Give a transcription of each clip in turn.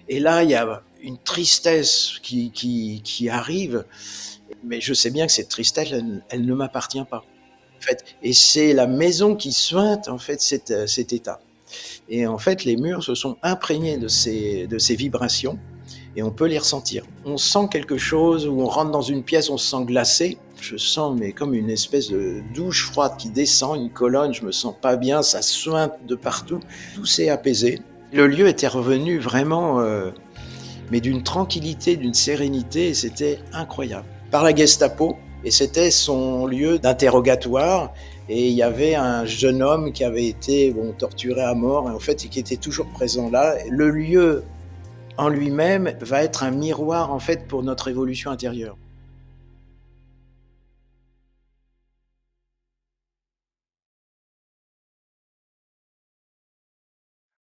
Et là, il y a une tristesse qui arrive, mais je sais bien que cette tristesse, elle ne m'appartient pas. En fait, et c'est la maison qui suinte en fait cet état. Et en fait, les murs se sont imprégnés de ces vibrations et on peut les ressentir. On sent quelque chose, où on rentre dans une pièce, on se sent glacé. Je sens mais comme une espèce de douche froide qui descend, une colonne, je me sens pas bien, ça suinte de partout. Tout s'est apaisé. Le lieu était revenu vraiment, mais d'une tranquillité, d'une sérénité, et c'était incroyable. Par la Gestapo, et c'était son lieu d'interrogatoire. Et il y avait un jeune homme qui avait été torturé à mort, et en fait, qui était toujours présent là. Le lieu en lui-même va être un miroir en fait pour notre évolution intérieure.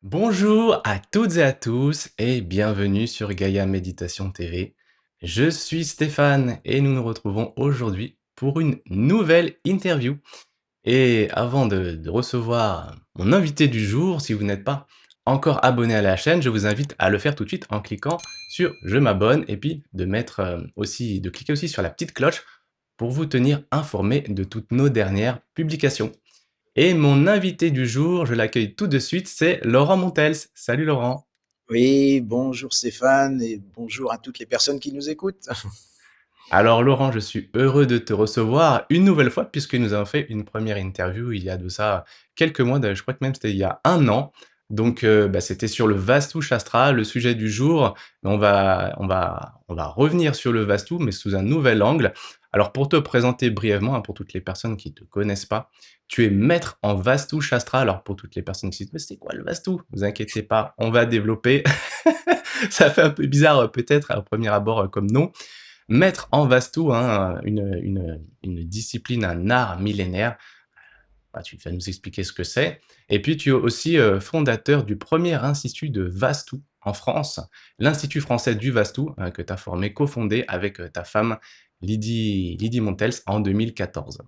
Bonjour à toutes et à tous et bienvenue sur Gaïa Méditation TV. Je suis Stéphane et nous nous retrouvons aujourd'hui pour une nouvelle interview. Et avant de recevoir mon invité du jour, si vous n'êtes pas encore abonné à la chaîne, je vous invite à le faire tout de suite en cliquant sur je m'abonne et puis de mettre de cliquer aussi sur la petite cloche pour vous tenir informé de toutes nos dernières publications. Et mon invité du jour, je l'accueille tout de suite, c'est Laurent Montels. Salut Laurent. Oui, bonjour Stéphane et bonjour à toutes les personnes qui nous écoutent. Alors Laurent, je suis heureux de te recevoir une nouvelle fois puisque nous avons fait une première interview il y a de ça quelques mois, je crois que même c'était il y a un an. Donc c'était sur le Vastu Shastra, le sujet du jour. On va revenir sur le Vastu, mais sous un nouvel angle. Alors pour te présenter brièvement, hein, pour toutes les personnes qui ne te connaissent pas, tu es maître en Vastu Shastra. Alors pour toutes les personnes qui se disent, mais c'est quoi le Vastu? Ne vous inquiétez pas, on va développer. Ça fait un peu bizarre peut-être à premier abord comme nom. Maître en Vastu, hein, une discipline, un art millénaire. Bah, tu vas nous expliquer ce que c'est. Et puis, tu es aussi fondateur du premier institut de Vastu en France, l'Institut français du Vastu, que tu as formé, cofondé avec ta femme Lydie Montels en 2014.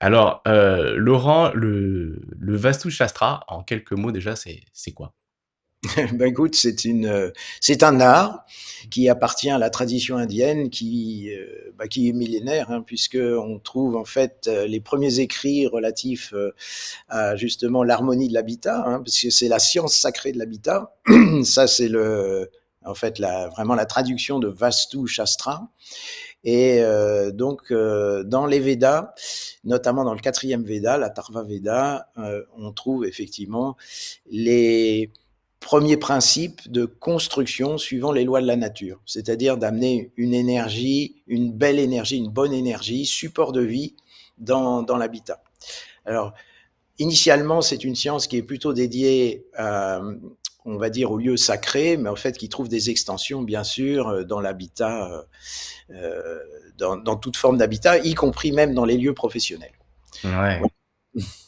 Alors, Laurent, le Vastu Shastra, en quelques mots déjà, c'est quoi? Ben écoute, c'est un art qui appartient à la tradition indienne, qui est millénaire, hein, puisque on trouve en fait les premiers écrits relatifs à justement l'harmonie de l'habitat, hein, parce que c'est la science sacrée de l'habitat. Ça, c'est en fait vraiment la traduction de Vastu Shastra. Et dans les Védas, notamment dans le quatrième Véda, la Tarva Veda, on trouve effectivement les premiers principes de construction suivant les lois de la nature, c'est-à-dire d'amener une énergie, une belle énergie, une bonne énergie, support de vie dans l'habitat. Alors, initialement, c'est une science qui est plutôt dédiée à, on va dire, aux lieux sacrés, mais en fait qui trouve des extensions, bien sûr, dans l'habitat, dans toute forme d'habitat, y compris même dans les lieux professionnels. Ouais. Voilà.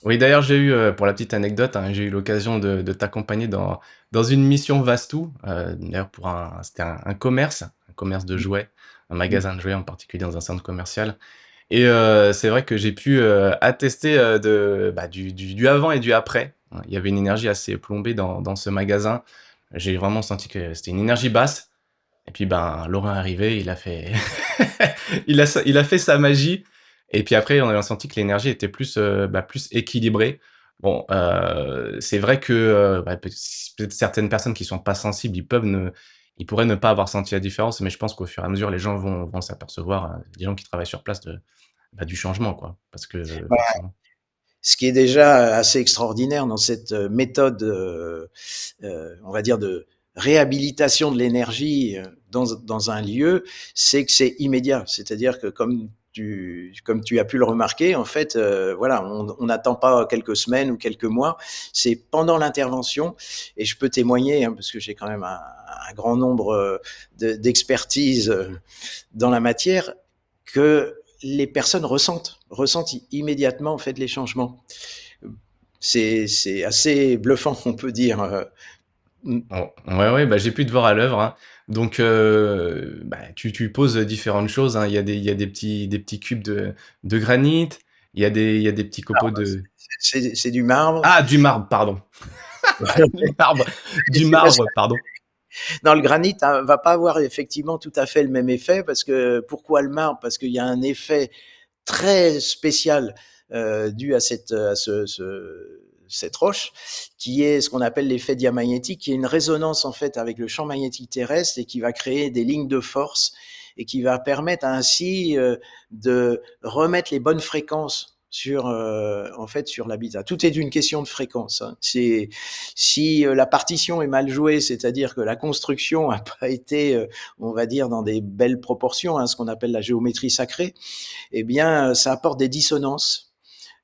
Oui, d'ailleurs, j'ai eu, pour la petite anecdote, hein, j'ai eu l'occasion de t'accompagner dans une mission Vastu, d'ailleurs pour c'était un commerce de jouets, un magasin de jouets en particulier dans un centre commercial. Et c'est vrai que j'ai pu attester du avant et du après. Il y avait une énergie assez plombée dans ce magasin. J'ai vraiment senti que c'était une énergie basse. Et puis, ben, Laurent est arrivé, il a fait, il a fait sa magie. Et puis après, on a senti que l'énergie était plus équilibrée. Bon, c'est vrai que peut-être certaines personnes qui sont pas sensibles, ils pourraient ne pas avoir senti la différence, mais je pense qu'au fur et à mesure, les gens vont s'apercevoir, des gens qui travaillent sur place du changement, quoi. Parce que Bah, forcément. ce qui est déjà assez extraordinaire dans cette méthode, on va dire, de réhabilitation de l'énergie dans un lieu, c'est que c'est immédiat. C'est-à-dire que comme tu as pu le remarquer, en fait, voilà, on n'attend pas quelques semaines ou quelques mois. C'est pendant l'intervention, et je peux témoigner, hein, parce que j'ai quand même un grand nombre d'expertise dans la matière, que les personnes ressentent immédiatement en fait les changements. C'est assez bluffant, on peut dire. Mm. Oh, ouais, ouais, bah, j'ai pu te voir à l'œuvre, hein. Donc, tu poses différentes choses, hein. Il y a des petits cubes de granit, il y a des petits copeaux de C'est du marbre. ah! Du marbre, pardon. Du marbre, C'est parce pardon. Non, le granit hein, va pas avoir effectivement tout à fait le même effet parce que pourquoi le marbre? Parce qu'il y a un effet très spécial dû à cette roche, qui est ce qu'on appelle l'effet diamagnétique, qui est une résonance en fait avec le champ magnétique terrestre et qui va créer des lignes de force et qui va permettre ainsi de remettre les bonnes fréquences sur en fait sur l'habitat. Tout est d'une question de fréquence. Hein. C'est si la partition est mal jouée, c'est-à-dire que la construction n'a pas été, on va dire, dans des belles proportions, hein, ce qu'on appelle la géométrie sacrée, eh bien, ça apporte des dissonances,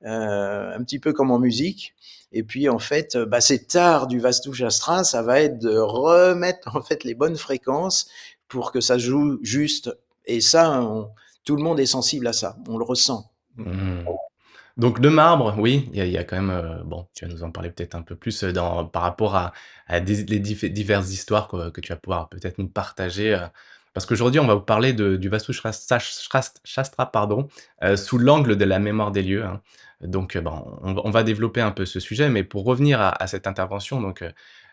un petit peu comme en musique. Et puis, en fait, bah, cet art du Vastu Shastra, ça va être de remettre, en fait, les bonnes fréquences pour que ça joue juste. Et ça, tout le monde est sensible à ça. On le ressent. Mmh. Donc le marbre, oui, il y a quand même, bon, tu vas nous en parler peut-être un peu plus, dans par rapport à des les diverses histoires que tu vas pouvoir peut-être nous partager, parce qu'aujourd'hui, on va vous parler du Vastu Shastra, pardon, sous l'angle de la mémoire des lieux, hein. Donc, bon, on va développer un peu ce sujet, mais pour revenir à cette intervention, donc,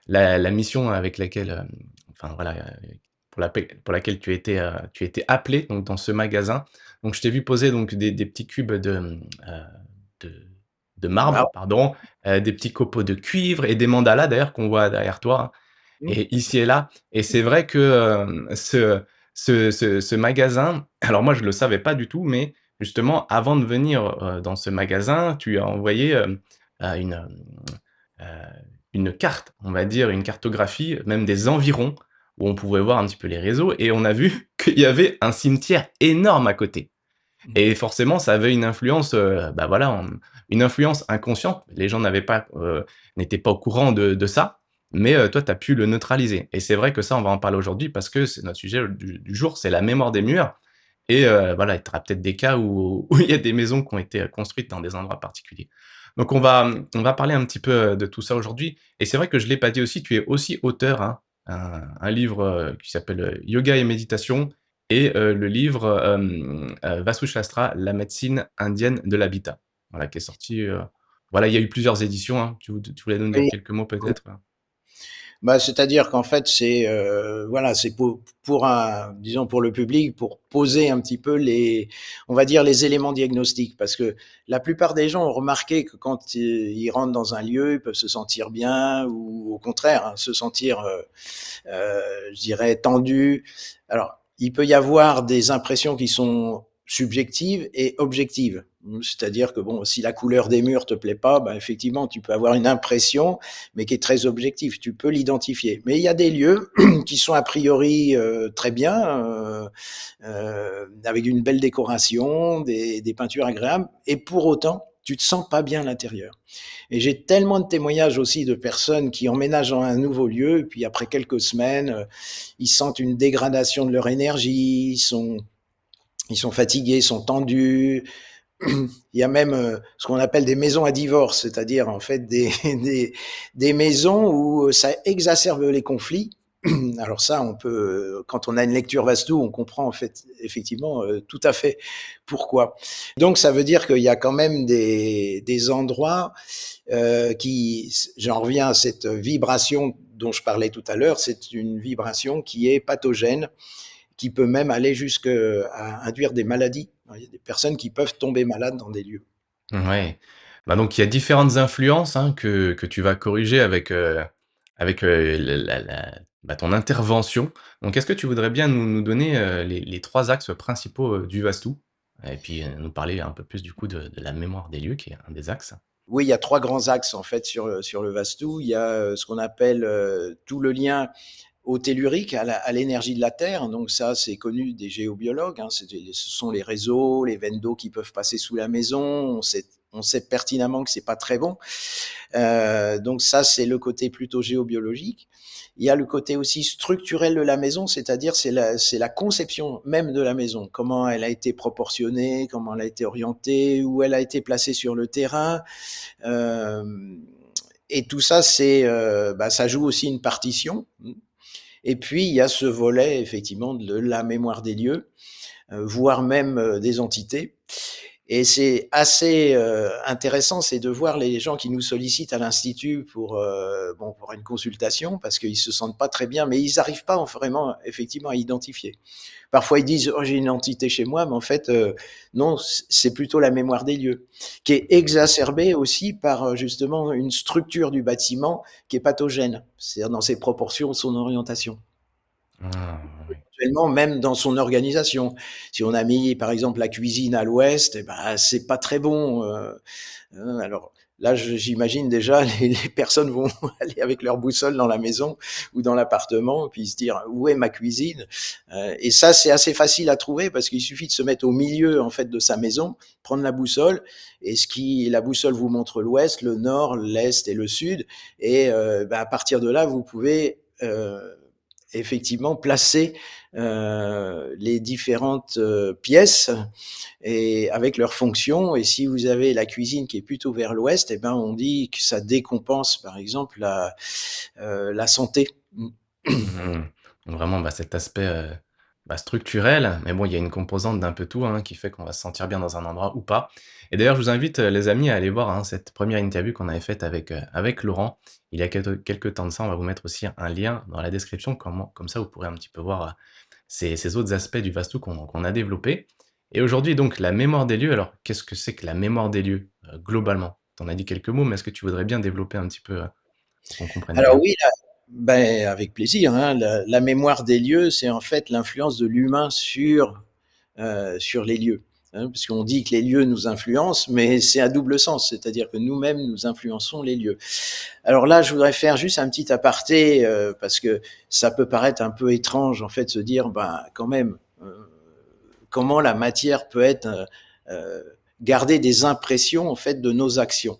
la mission avec laquelle, enfin voilà, pour laquelle tu as été appelé donc dans ce magasin. Donc je t'ai vu poser donc des petits cubes de de marbre, Ah, pardon, des petits copeaux de cuivre et des mandalas d'ailleurs qu'on voit derrière toi, hein, mmh, et ici et là, et c'est vrai que, ce magasin, alors moi je le savais pas du tout, mais justement avant de venir, dans ce magasin, tu as envoyé, une, heu, une carte, on va dire, une cartographie, même des environs, où on pouvait voir un petit peu les réseaux, et on a vu qu'il y avait un cimetière énorme à côté. mmh, Et forcément, ça avait une influence, bah, voilà, une influence inconsciente. Les gens n'étaient pas au courant de ça, mais toi, tu as pu le neutraliser, et c'est vrai que ça, on va en parler aujourd'hui parce que c'est notre sujet du jour, c'est la mémoire des murs, et voilà, tu auras peut-être des cas où où il y a des maisons qui ont été, construites dans des endroits particuliers. Donc on va parler un petit peu, de tout ça aujourd'hui, et c'est vrai que je l'ai pas dit aussi, tu es aussi auteur, hein, un livre, qui s'appelle, Yoga et méditation, et le livre, Vastu Shastra, la médecine indienne de l'habitat. Voilà, qui est sorti, voilà, il y a eu plusieurs éditions, hein. Tu voulais nous dire oui. quelques mots peut-être? Bah, c'est-à-dire qu'en fait, c'est voilà, c'est pour un, disons pour le public, pour poser un petit peu les, on va dire les éléments diagnostiques, parce que la plupart des gens ont remarqué que quand ils rentrent dans un lieu, ils peuvent se sentir bien ou au contraire hein, se sentir, je dirais, tendus. Alors, il peut y avoir des impressions qui sont subjectives et objectives. C'est-à-dire que bon, si la couleur des murs te plaît pas, ben effectivement, tu peux avoir une impression, mais qui est très objective. Tu peux l'identifier. Mais il y a des lieux qui sont a priori très bien, avec une belle décoration, des peintures agréables, et pour autant, tu te sens pas bien à l'intérieur. Et j'ai tellement de témoignages aussi de personnes qui emménagent dans un nouveau lieu, et puis après quelques semaines, ils sentent une dégradation de leur énergie, ils sont fatigués, ils sont tendus. Il y a même ce qu'on appelle des maisons à divorce, c'est-à-dire en fait des maisons où ça exacerbe les conflits. Alors ça, on peut, quand on a une lecture vaste, on comprend en fait effectivement tout à fait pourquoi. Donc ça veut dire qu'il y a quand même des endroits qui, j'en reviens à cette vibration dont je parlais tout à l'heure, c'est une vibration qui est pathogène, qui peut même aller jusqu'à induire des maladies. Il y a des personnes qui peuvent tomber malades dans des lieux. Ouais. Bah, donc il y a différentes influences, hein, que tu vas corriger avec, le la ton intervention. Donc est-ce que tu voudrais bien nous donner, les 3 axes principaux, du Vastu? Et puis, nous parler un peu plus du coup de la mémoire des lieux qui est un des axes? Oui, il y a trois grands axes en fait sur le Vastu. Il y a ce qu'on appelle tout le lien au tellurique, à l'énergie de la Terre. Donc ça, c'est connu des géobiologues. Hein. Ce sont les réseaux, les veines d'eau qui peuvent passer sous la maison. On sait pertinemment que c'est pas très bon. Donc ça, c'est le côté plutôt géobiologique. Il y a le côté aussi structurel de la maison, c'est-à-dire c'est la conception même de la maison, comment elle a été proportionnée, comment elle a été orientée, où elle a été placée sur le terrain. Euh, et tout ça, bah, ça joue aussi une partition. Et puis, il y a ce volet, effectivement, de la mémoire des lieux, voire même des entités. Et c'est assez intéressant, c'est de voir les gens qui nous sollicitent à l'institut pour une consultation, parce qu'ils se sentent pas très bien, mais ils n'arrivent pas vraiment effectivement à identifier. Parfois ils disent, oh, j'ai une entité chez moi, mais en fait non, c'est plutôt la mémoire des lieux, qui est exacerbée aussi par justement une structure du bâtiment qui est pathogène, c'est-à-dire dans ses proportions, son orientation. Ah, oui. Éventuellement, même dans son organisation. Si on a mis, par exemple, la cuisine à l'ouest, eh ben, c'est pas très bon. Alors là, j'imagine déjà les personnes vont aller avec leur boussole dans la maison ou dans l'appartement, puis se dire où est ma cuisine. Et ça, c'est assez facile à trouver parce qu'il suffit de se mettre au milieu en fait de sa maison, prendre la boussole, et la boussole vous montre l'ouest, le nord, l'est et le sud. Et ben, à partir de là, vous pouvez effectivement placer les différentes pièces et avec leurs fonctions. Et si vous avez la cuisine qui est plutôt vers l'ouest, eh ben on dit que ça décompense, par exemple, la santé. Mmh. Donc vraiment, bah, cet aspect, bah, structurel, mais bon, il y a une composante d'un peu tout, hein, qui fait qu'on va se sentir bien dans un endroit ou pas. Et d'ailleurs, je vous invite, les amis, à aller voir, hein, cette première interview qu'on avait faite avec Laurent, il y a quelque temps de ça. On va vous mettre aussi un lien dans la description, comme ça vous pourrez un petit peu voir, ces autres aspects du Vastu qu'on a développés. Et aujourd'hui donc la mémoire des lieux, alors qu'est-ce que c'est que la mémoire des lieux, globalement? Tu en as dit quelques mots, mais est-ce que tu voudrais bien développer un petit peu, pour qu'on comprenne Alors bien? oui, ben, avec plaisir, hein. La mémoire des lieux, c'est en fait l'influence de l'humain sur les lieux. Hein, parce qu'on dit que les lieux nous influencent, mais c'est à double sens, c'est-à-dire que nous-mêmes nous influençons les lieux. Alors là, je voudrais faire juste un petit aparté parce que ça peut paraître un peu étrange en fait de se dire, ben quand même, comment la matière peut être garder des impressions en fait de nos actions.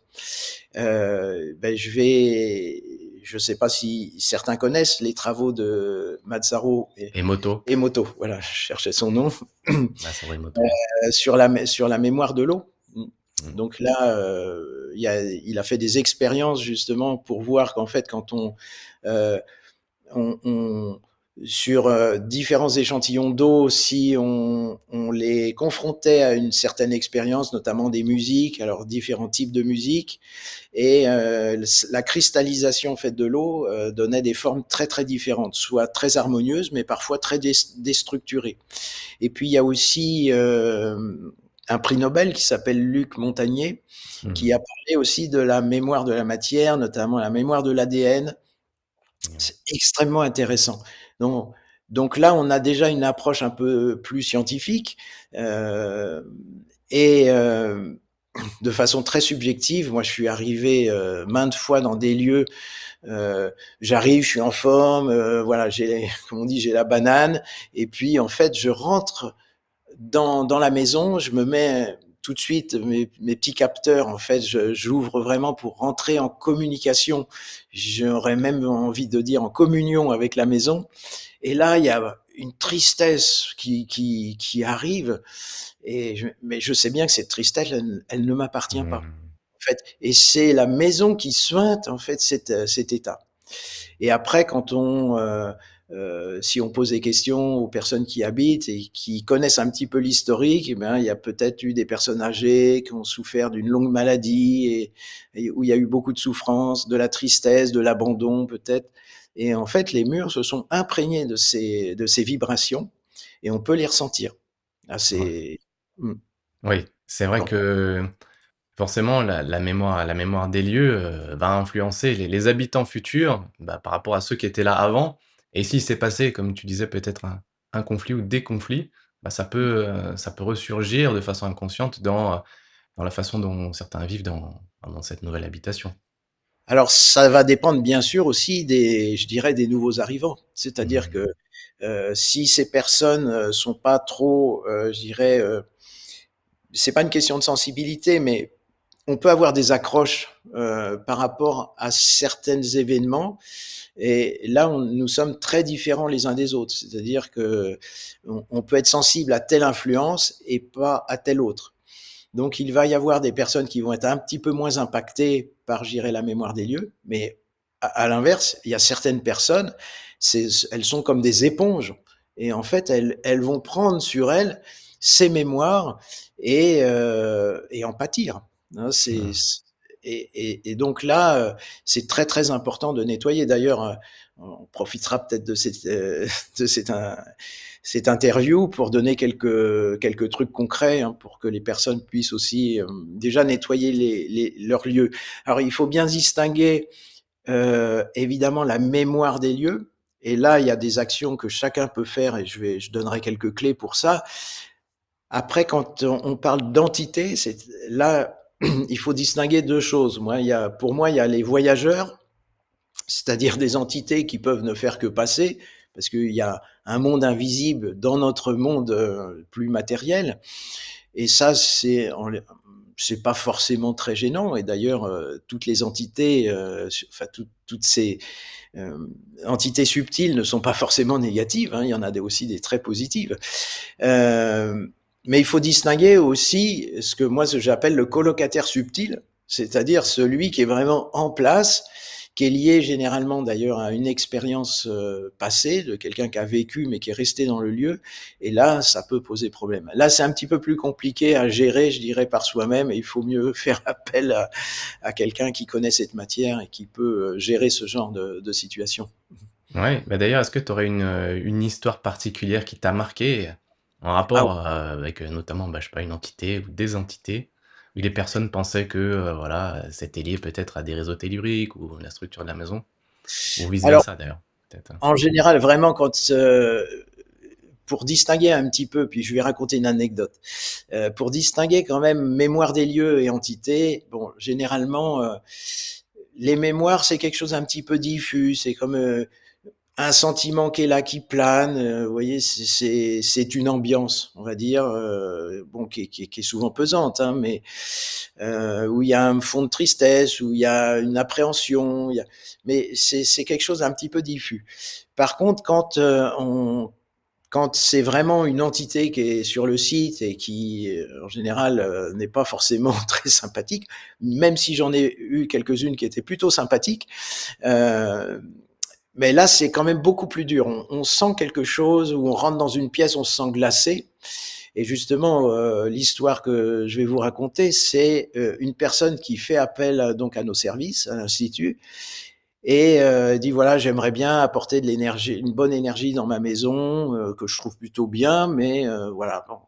Ben je ne sais pas si certains connaissent les travaux de Masaru Et moto? Emoto, voilà, je cherchais son nom, Masaru Emoto, oui. sur la mémoire de l'eau. Mmh. Donc là, il a fait des expériences justement pour voir qu'en fait, quand euh, on sur différents échantillons d'eau, si on les confrontait à une certaine expérience, notamment des musiques, alors différents types de musique, et la cristallisation en fait de l'eau donnait des formes très très différentes, soit très harmonieuses, mais parfois très déstructurées. Et puis il y a aussi un prix Nobel qui s'appelle Luc Montagnier, qui Mmh. a parlé aussi de la mémoire de la matière, notamment la mémoire de l'ADN. Mmh. C'est extrêmement intéressant. Donc, donc là, on a déjà une approche un peu plus scientifique euh, et de façon très subjective. Moi, je suis arrivé maintes fois dans des lieux. J'arrive, je suis en forme, voilà, comme on dit, j'ai la banane. Et puis, en fait, je rentre dans la maison, je me mets tout de suite mes petits capteurs, en fait, j'ouvre vraiment pour rentrer en communication. J'aurais même envie de dire en communion avec la maison. Et là, il y a une tristesse qui arrive. Mais je sais bien que cette tristesse, elle ne m'appartient pas. Mmh. En fait, et c'est la maison qui soigne en fait cet état. Et après, si on pose des questions aux personnes qui habitent et qui connaissent un petit peu l'historique, eh ben, il y a peut-être eu des personnes âgées qui ont souffert d'une longue maladie et où il y a eu beaucoup de souffrance, de la tristesse, de l'abandon peut-être. Et en fait, les murs se sont imprégnés de ces vibrations et on peut les ressentir. Ah, Ouais. c'est mmh, Oui, c'est vrai bon. que forcément la mémoire des lieux, va influencer les habitants futurs, bah, par rapport à ceux qui étaient là avant. Et s'il s'est passé, comme tu disais, peut-être un conflit ou des conflits, bah, ça peut ressurgir de façon inconsciente dans la façon dont certains vivent dans cette nouvelle habitation. Alors ça va dépendre bien sûr aussi je dirais des nouveaux arrivants. C'est-à-dire Mmh. que si ces personnes sont pas trop, je dirais, c'est pas une question de sensibilité, mais on peut avoir des accroches par rapport à certains événements. Et là, nous sommes très différents les uns des autres. C'est-à-dire que on peut être sensible à telle influence et pas à telle autre. Donc, il va y avoir des personnes qui vont être un petit peu moins impactées par, je dirais, la mémoire des lieux, mais à l'inverse, il y a certaines personnes, elles sont comme des éponges, et en fait, elles vont prendre sur elles ses mémoires et en pâtir, hein. Mmh. Et donc là, c'est très, très important de nettoyer. D'ailleurs, on profitera peut-être de de cette interview pour donner quelques trucs concrets, hein, pour que les personnes puissent aussi, déjà nettoyer leurs lieux. Alors il faut bien distinguer, évidemment la mémoire des lieux, et là, il y a des actions que chacun peut faire et je donnerai quelques clés pour ça. Après, quand on parle d'entité, c'est là, il faut distinguer 2 choses. Pour moi, il y a les voyageurs, c'est-à-dire des entités qui peuvent ne faire que passer, parce qu'il y a un monde invisible dans notre monde, plus matériel, et ça, c'est pas forcément très gênant, et d'ailleurs, toutes les entités, enfin toutes ces, entités subtiles ne sont pas forcément négatives, hein, il y en a aussi des très positives. Euh, mais il faut distinguer aussi ce que j'appelle le colocataire subtil, c'est-à-dire celui qui est vraiment en place, qui est lié généralement d'ailleurs à une expérience passée de quelqu'un qui a vécu mais qui est resté dans le lieu. Et là, ça peut poser problème. Là, c'est un petit peu plus compliqué à gérer, je dirais, par soi-même. Et il faut mieux faire appel à quelqu'un qui connaît cette matière et qui peut gérer ce genre de situation. Ouais, bah, d'ailleurs, est-ce que tu aurais une histoire particulière qui t'a marqué en Ah, rapport, avec, notamment, bah, je sais pas, une entité ou des entités, où les personnes pensaient que, voilà, c'était lié peut-être à des réseaux telluriques ou la structure de la maison, ou vice alors, versa d'ailleurs, peut-être, hein? en général, vraiment, pour distinguer un petit peu, puis je vais raconter une anecdote. Pour distinguer quand même mémoire des lieux et entité, bon, généralement, les mémoires, c'est quelque chose un petit peu diffus, c'est comme un sentiment qui est là, qui plane, vous voyez, c'est une ambiance, on va dire, bon, qui est souvent pesante, hein, mais où il y a un fond de tristesse, où il y a une appréhension, mais c'est quelque chose d'un petit peu diffus. Par contre, quand c'est vraiment une entité qui est sur le site et qui, en général, n'est pas forcément très sympathique, même si j'en ai eu quelques-unes qui étaient plutôt sympathiques, euh, mais là, c'est quand même beaucoup plus dur. On sent quelque chose, où on rentre dans une pièce, on se sent glacé. Et justement, l'histoire que je vais vous raconter, c'est une personne qui fait appel donc à nos services, à l'Institut, et dit voilà, j'aimerais bien apporter de l'énergie, une bonne énergie dans ma maison, que je trouve plutôt bien, mais voilà, bon,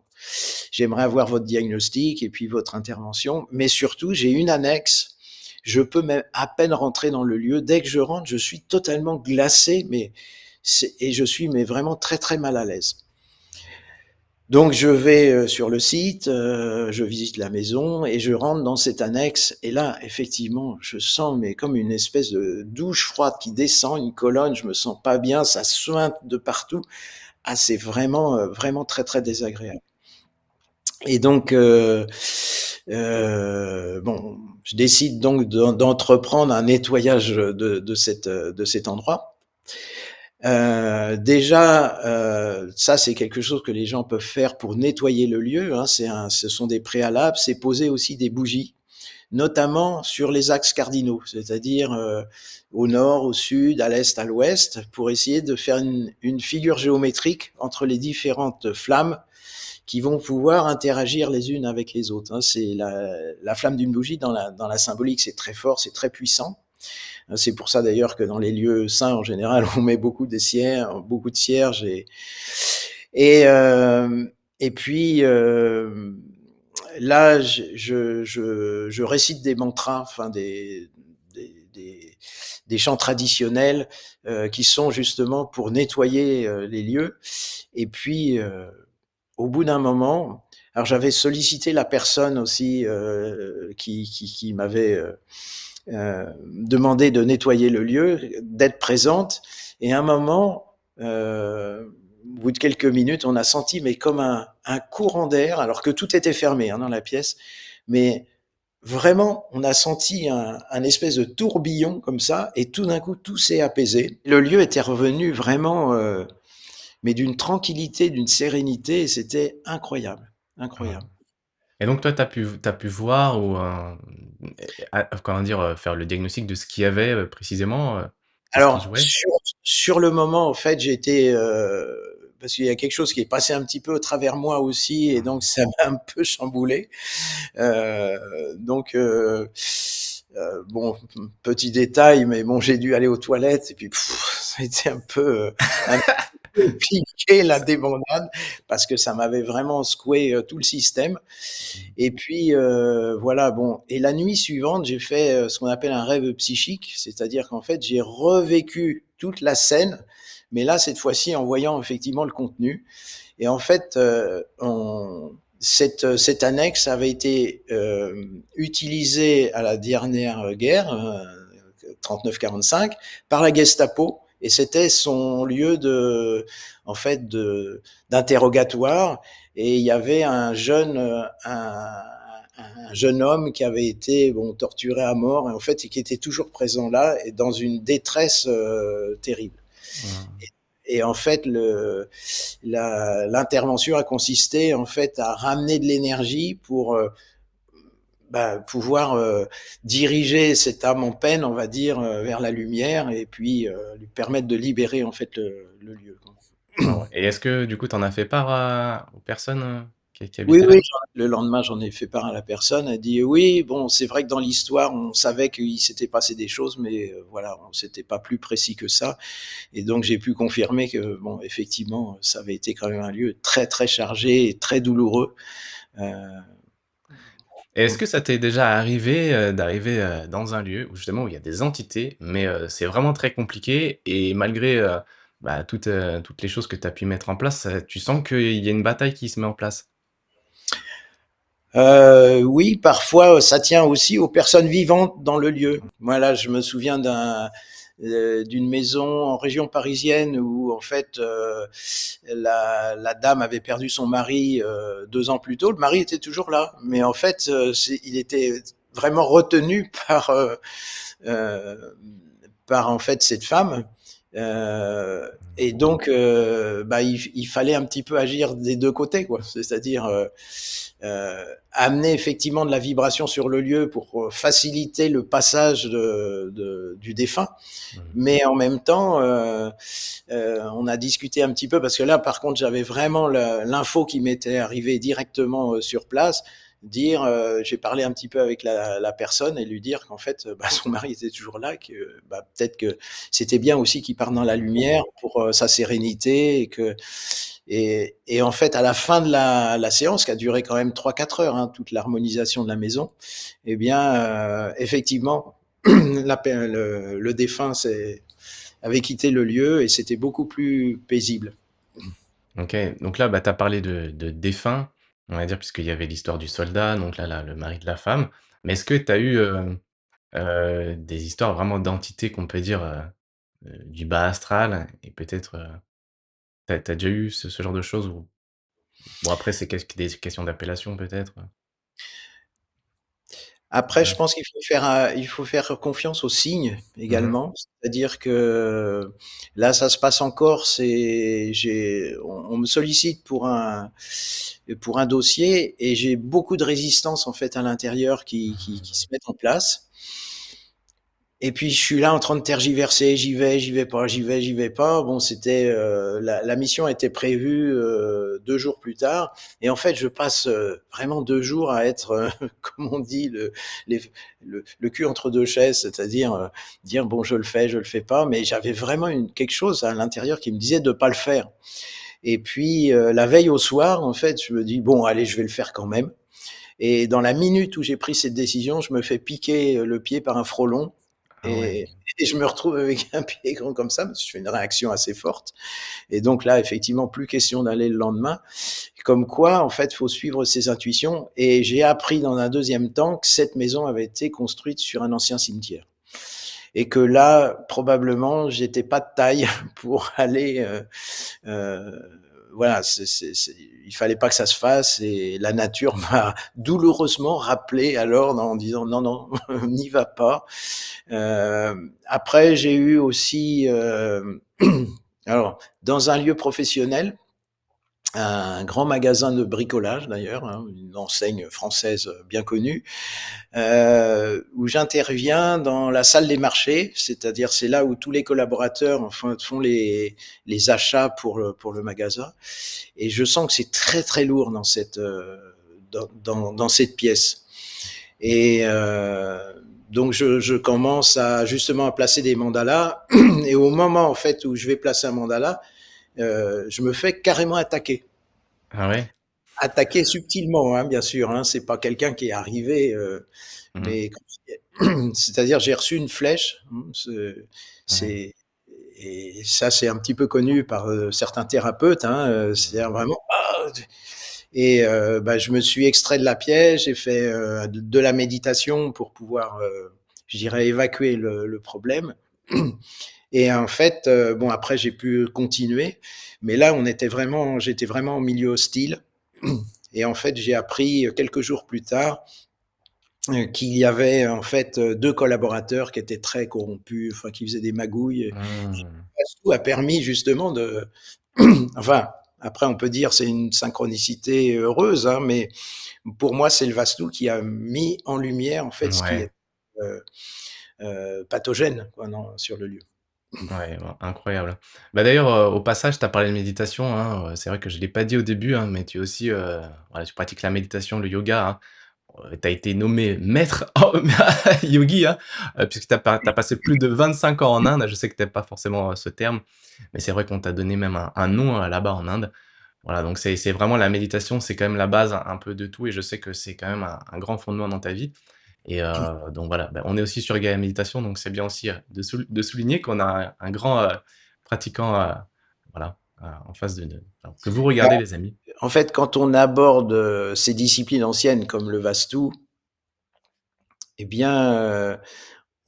j'aimerais avoir votre diagnostic et puis votre intervention, mais surtout j'ai une annexe. Je peux même à peine rentrer dans le lieu. Dès que je rentre, je suis totalement glacé, et je suis mais vraiment très très mal à l'aise. Donc je vais sur le site, je visite la maison et je rentre dans cette annexe, et là effectivement je sens mais comme une espèce de douche froide qui descend, une colonne, je me sens pas bien, ça suinte de partout. Ah, c'est vraiment vraiment très très désagréable. Et donc bon, je décide donc d'entreprendre un nettoyage de cet endroit. Déjà, ça c'est quelque chose que les gens peuvent faire pour nettoyer le lieu, hein, ce sont des préalables. C'est poser aussi des bougies, notamment sur les axes cardinaux, c'est-à-dire au nord, au sud, à l'est, à l'ouest, pour essayer de faire une figure géométrique entre les différentes flammes qui vont pouvoir interagir les unes avec les autres, hein. C'est la flamme d'une bougie dans la symbolique, c'est très fort, c'est très puissant. C'est pour ça d'ailleurs que dans les lieux saints, en général, on met beaucoup de cierges, et, euh, et puis là, je récite des mantras, enfin des chants traditionnels qui sont justement pour nettoyer les lieux. Et puis, au bout d'un moment, alors j'avais sollicité la personne aussi qui m'avait demandé de nettoyer le lieu, d'être présente. Et à un moment, au bout de quelques minutes, on a senti mais comme un courant d'air, alors que tout était fermé, hein, dans la pièce, mais vraiment, on a senti un espèce de tourbillon comme ça, et tout d'un coup, tout s'est apaisé. Le lieu était revenu vraiment, mais d'une tranquillité, d'une sérénité, et c'était incroyable, Mmh. incroyable. Et donc toi, tu as pu voir ou, comment dire? Faire le diagnostic de ce qu'il y avait, précisément, c'est ce qui Alors jouait? sur le moment, en fait, j'ai été, parce qu'il y a quelque chose qui est passé un petit peu au travers moi aussi, et donc ça m'a un peu chamboulé. Donc, bon, petit détail, mais bon, j'ai dû aller aux toilettes et puis ça a été un peu piqué la débandade parce que ça m'avait vraiment secoué tout le système. Et puis voilà, bon. Et la nuit suivante, j'ai fait ce qu'on appelle un rêve psychique, c'est-à-dire qu'en fait, j'ai revécu toute la scène, mais là, cette fois-ci, en voyant effectivement le contenu. Et en fait, cette annexe avait été utilisée à la dernière guerre, 39-45, par la Gestapo, et c'était son lieu en fait, d'interrogatoire. Et il y avait un jeune homme qui avait été torturé à mort, et en fait, et qui était toujours présent là, et dans une détresse terrible. Mmh. Et en fait, l'intervention a consisté en fait à ramener de l'énergie pour pouvoir diriger cette âme en peine, on va dire, vers la lumière, et puis lui permettre de libérer en fait le lieu. Ah ouais, et est-ce que du coup tu en as fait part à aux personnes, qui Oui, habitaient là? oui, le lendemain, j'en ai fait part à la personne. Elle dit: «Oui, bon, c'est vrai que dans l'histoire, on savait qu'il s'était passé des choses, mais voilà, c'était pas plus précis que ça». Et donc j'ai pu confirmer que, bon, effectivement, ça avait été quand même un lieu très, très chargé et très douloureux. Heu, Et est-ce que ça t'est déjà arrivé, d'arriver, dans un lieu où justement où il y a des entités, mais c'est vraiment très compliqué et malgré, toutes les choses que tu as pu mettre en place, tu sens qu'il y a une bataille qui se met en place? oui, parfois, ça tient aussi aux personnes vivantes dans le lieu. Moi, là, je me souviens d'une maison en région parisienne où, en fait, la dame avait perdu son mari 2 ans plus tôt. Le mari était toujours là, mais en fait, il était vraiment retenu heu, par en fait cette femme. Et donc, il fallait un petit peu agir des 2 côtés, quoi. C'est-à-dire, amener effectivement de la vibration sur le lieu pour faciliter le passage du défunt. Mmh. Mais en même temps, on a discuté un petit peu parce que là, par contre, j'avais vraiment l'info qui m'était arrivée directement sur place. J'ai parlé un petit peu avec la personne et lui dire qu'en fait, son mari était toujours là, que peut-être que c'était bien aussi qu'il parte dans la lumière pour sa sérénité, et en fait, à la fin de la séance, qui a duré quand même 3-4 heures, hein, toute l'harmonisation de la maison, eh bien, effectivement, le défunt avait quitté le lieu et c'était beaucoup plus paisible. OK, donc là, tu as parlé de défunt, on va dire, puisqu'il y avait l'histoire du soldat, donc là, le mari de la femme. Mais est-ce que tu as eu, des histoires vraiment d'entités qu'on peut dire, du bas astral et peut-être, tu as déjà eu ce genre de choses ou bon après c'est des questions d'appellation peut-être? Après, je Ouais. pense il faut faire confiance aux signes Mmh. également. C'est-à-dire que là, ça se passe en Corse, et on me sollicite pour un dossier, et j'ai beaucoup de résistance en fait à l'intérieur qui se mettent en place. Et puis je suis là en train de tergiverser, j'y vais pas, j'y vais, j'y vais pas. Bon, c'était la mission était prévue 2 jours plus tard, et en fait je passe vraiment 2 jours à être, comme on dit, les- le cul entre deux chaises, c'est-à-dire dire bon, je le fais pas, mais j'avais vraiment quelque chose à l'intérieur qui me disait de pas le faire. Et puis la veille au soir, en fait, je me dis bon, allez, je vais le faire quand même. Et dans la minute où j'ai pris cette décision, je me fais piquer le pied par un frelon, Ah ouais. et je me retrouve avec un pied grand comme ça, parce que je fais une réaction assez forte. Et donc là, effectivement, plus question d'aller le lendemain. Comme quoi, en fait, il faut suivre ses intuitions. Et j'ai appris dans un deuxième temps que cette maison avait été construite sur un ancien cimetière. Et que là, probablement, j'étais pas de taille pour aller Heu, voilà, il fallait pas que ça se fasse, et la nature m'a douloureusement rappelé alors en disant: «Non, non, n'y va pas». Après j'ai eu aussi, alors dans un lieu professionnel, un grand magasin de bricolage d'ailleurs, hein, une enseigne française bien connue, où j'interviens dans la salle des marchés, c'est-à-dire c'est là où tous les collaborateurs enfin, font les achats pour le magasin. Et je sens que c'est très très lourd dans dans cette pièce. Et donc je commence à justement à placer des mandalas. Et au moment en fait où je vais placer un mandala, je me fais carrément attaquer. Ah ouais? Attaquer subtilement, hein, bien sûr. Hein, c'est pas quelqu'un qui est arrivé, Mmh. mais c'est-à-dire j'ai reçu une flèche. Ouais. C'est et ça c'est un petit peu connu par certains thérapeutes. Hein, c'est-à-dire Mmh. vraiment. Ah, et bah, je me suis extrait de la pièce, j'ai fait de la méditation pour pouvoir, je dirais, évacuer le problème. Et en fait, bon, après, j'ai pu continuer. Mais là, j'étais vraiment en milieu hostile. Et en fait, j'ai appris quelques jours plus tard qu'il y avait en fait deux collaborateurs qui étaient très corrompus, enfin, qui faisaient des magouilles. Mmh. Tout a permis justement de, enfin, après, on peut dire c'est une synchronicité heureuse, hein, mais pour moi, c'est le Vastou qui a mis en lumière en fait ce qui Ouais. est pathogène quoi, sur le lieu. Ouais, ouais, incroyable. Bah, d'ailleurs, au passage, tu as parlé de méditation, hein, c'est vrai que je l'ai pas dit au début, hein, mais tu es aussi, voilà, tu pratiques la méditation, le yoga, hein. Tu as été nommé maître en yogi, hein, puisque tu as passé plus de 25 ans en Inde. Je sais que tu aimes pas forcément, ce terme, mais c'est vrai qu'on t'a donné même un nom, là-bas en Inde. Voilà, donc c'est vraiment la méditation, c'est quand même la base un peu de tout et je sais que c'est quand même un grand fondement dans ta vie et donc voilà, bah, on est aussi sur Gaia Méditation, donc c'est bien aussi, de souligner qu'on a un grand, pratiquant, voilà, en face de enfin, que vous Bah, regardez les amis. en fait, quand on aborde ces disciplines anciennes comme le Vastu, eh bien,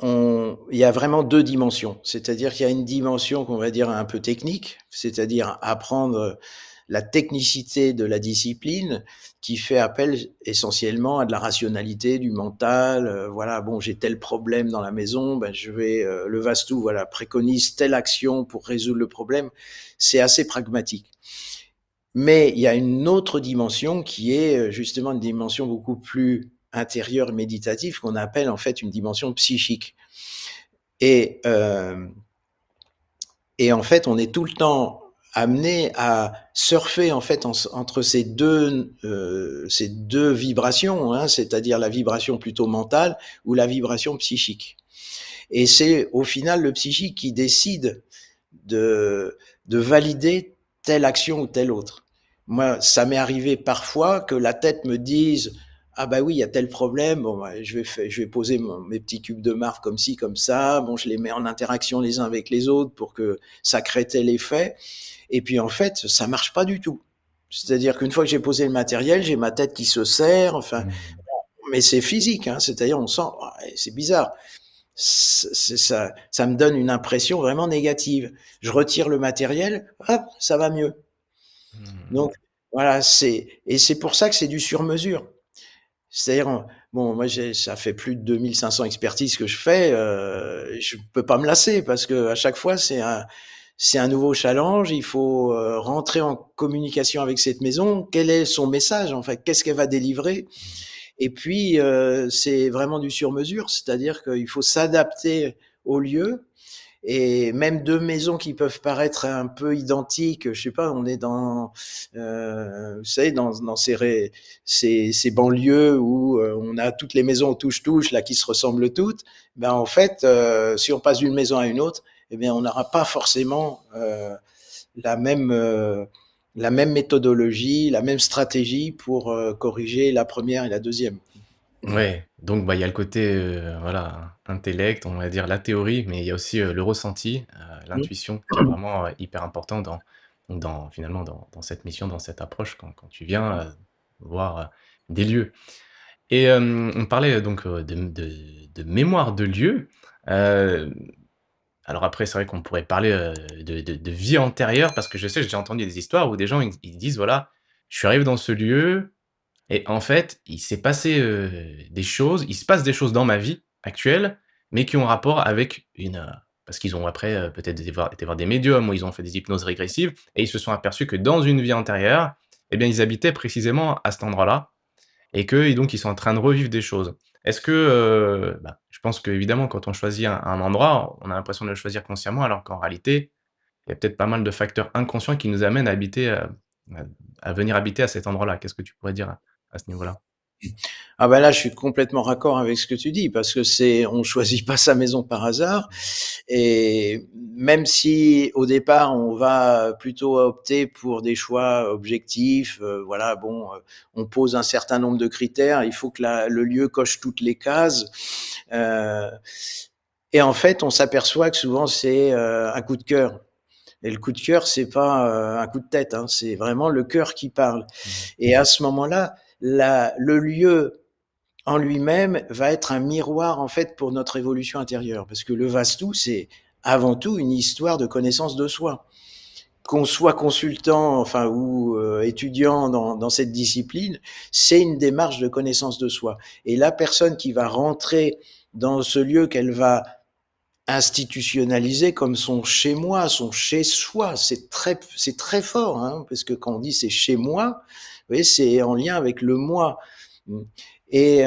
il y a vraiment deux dimensions. C'est-à-dire qu'il y a une dimension qu'on va dire un peu technique, c'est-à-dire apprendre la technicité de la discipline qui fait appel essentiellement à de la rationalité, du mental. Voilà, bon, j'ai tel problème dans la maison, ben le Vastu, voilà, préconise telle action pour résoudre le problème. C'est assez pragmatique. Mais il y a une autre dimension qui est justement une dimension beaucoup plus intérieure et méditative qu'on appelle en fait une dimension psychique. Et, et en fait, on est tout le temps amené à surfer en fait entre ces deux vibrations, hein, c'est-à-dire la vibration plutôt mentale ou la vibration psychique. Et c'est au final le psychique qui décide de, de valider telle action ou telle autre. Moi, ça m'est arrivé parfois que la tête me dise ah bah oui, il y a tel problème, bon, bah, je vais poser mes petits cubes de marbre comme ci, comme ça, bon, je les mets en interaction les uns avec les autres pour que ça crée tel effet. Et puis en fait, ça marche pas du tout. C'est-à-dire qu'une fois que j'ai posé le matériel, j'ai ma tête qui se serre, enfin, Mmh. mais c'est physique, hein, c'est-à-dire on sent, ah, c'est bizarre, ça me donne une impression vraiment négative. Je retire le matériel, hop, ça va mieux. Donc Mmh. voilà, c'est pour ça que c'est du sur-mesure. C'est-à-dire, bon, moi ça fait plus de 2 500 expertises que je fais, je peux pas me lasser parce que à chaque fois c'est un nouveau challenge. Il faut rentrer en communication avec cette maison. Quel est son message en fait? Qu'est-ce qu'elle va délivrer? Et puis, c'est vraiment du sur-mesure, c'est-à-dire qu'il faut s'adapter au lieu et même 2 maisons qui peuvent paraître un peu identiques, je sais pas, on est dans, vous savez, dans ces banlieues où, on a toutes les maisons au touche-touche, là, qui se ressemblent toutes. Ben, en fait, si on passe d'une maison à une autre, eh bien, on n'aura pas forcément, la même, la même méthodologie, la même stratégie pour, corriger la première et la deuxième. Ouais, donc bah, il y a le côté, voilà, intellect, on va dire la théorie, mais il y a aussi, le ressenti, l'intuition qui est vraiment, hyper important dans finalement dans cette mission, dans cette approche quand tu viens, voir, des lieux et on parlait, donc, de mémoire de lieux, hem, alors après c'est vrai qu'on pourrait parler, de vie antérieure parce que je sais, j'ai entendu des histoires où des gens ils disent: «Voilà, je suis arrivé dans ce lieu, et en fait, il s'est passé, des choses il se passe des choses dans ma vie actuelle, mais qui ont rapport avec une, parce qu'ils ont après, peut-être été voir des médiums ou ils ont fait des hypnoses régressives et ils se sont aperçus que dans une vie antérieure, eh bien, ils habitaient précisément à cet endroit-là et donc ils sont en train de revivre des choses. Est-ce que, je pense qu'évidemment quand on choisit un endroit, on a l'impression de le choisir consciemment alors qu'en réalité, il y a peut-être pas mal de facteurs inconscients qui nous amènent à à venir habiter à cet endroit-là. Qu'est-ce que tu pourrais dire à ce niveau-là? Ah bah là, je suis complètement raccord avec ce que tu dis parce que on choisit pas sa maison par hasard et même si au départ on va plutôt opter pour des choix objectifs, voilà, bon, on pose un certain nombre de critères, il faut que le lieu coche toutes les cases, heu et en fait, on s'aperçoit que souvent c'est, un coup de cœur et le coup de cœur, c'est pas, un coup de tête, hein, c'est vraiment le cœur qui parle Mmh. et à ce moment-là, le lieu en lui-même va être un miroir en fait pour notre évolution intérieure. Parce que le Vastu, c'est avant tout une histoire de connaissance de soi. Qu'on soit consultant, enfin ou étudiant dans cette discipline, c'est une démarche de connaissance de soi. Et la personne qui va rentrer dans ce lieu qu'elle va institutionnaliser comme son chez moi, son chez soi, c'est très fort, hein, parce que quand on dit c'est chez moi, vous voyez, c'est en lien avec le moi. Et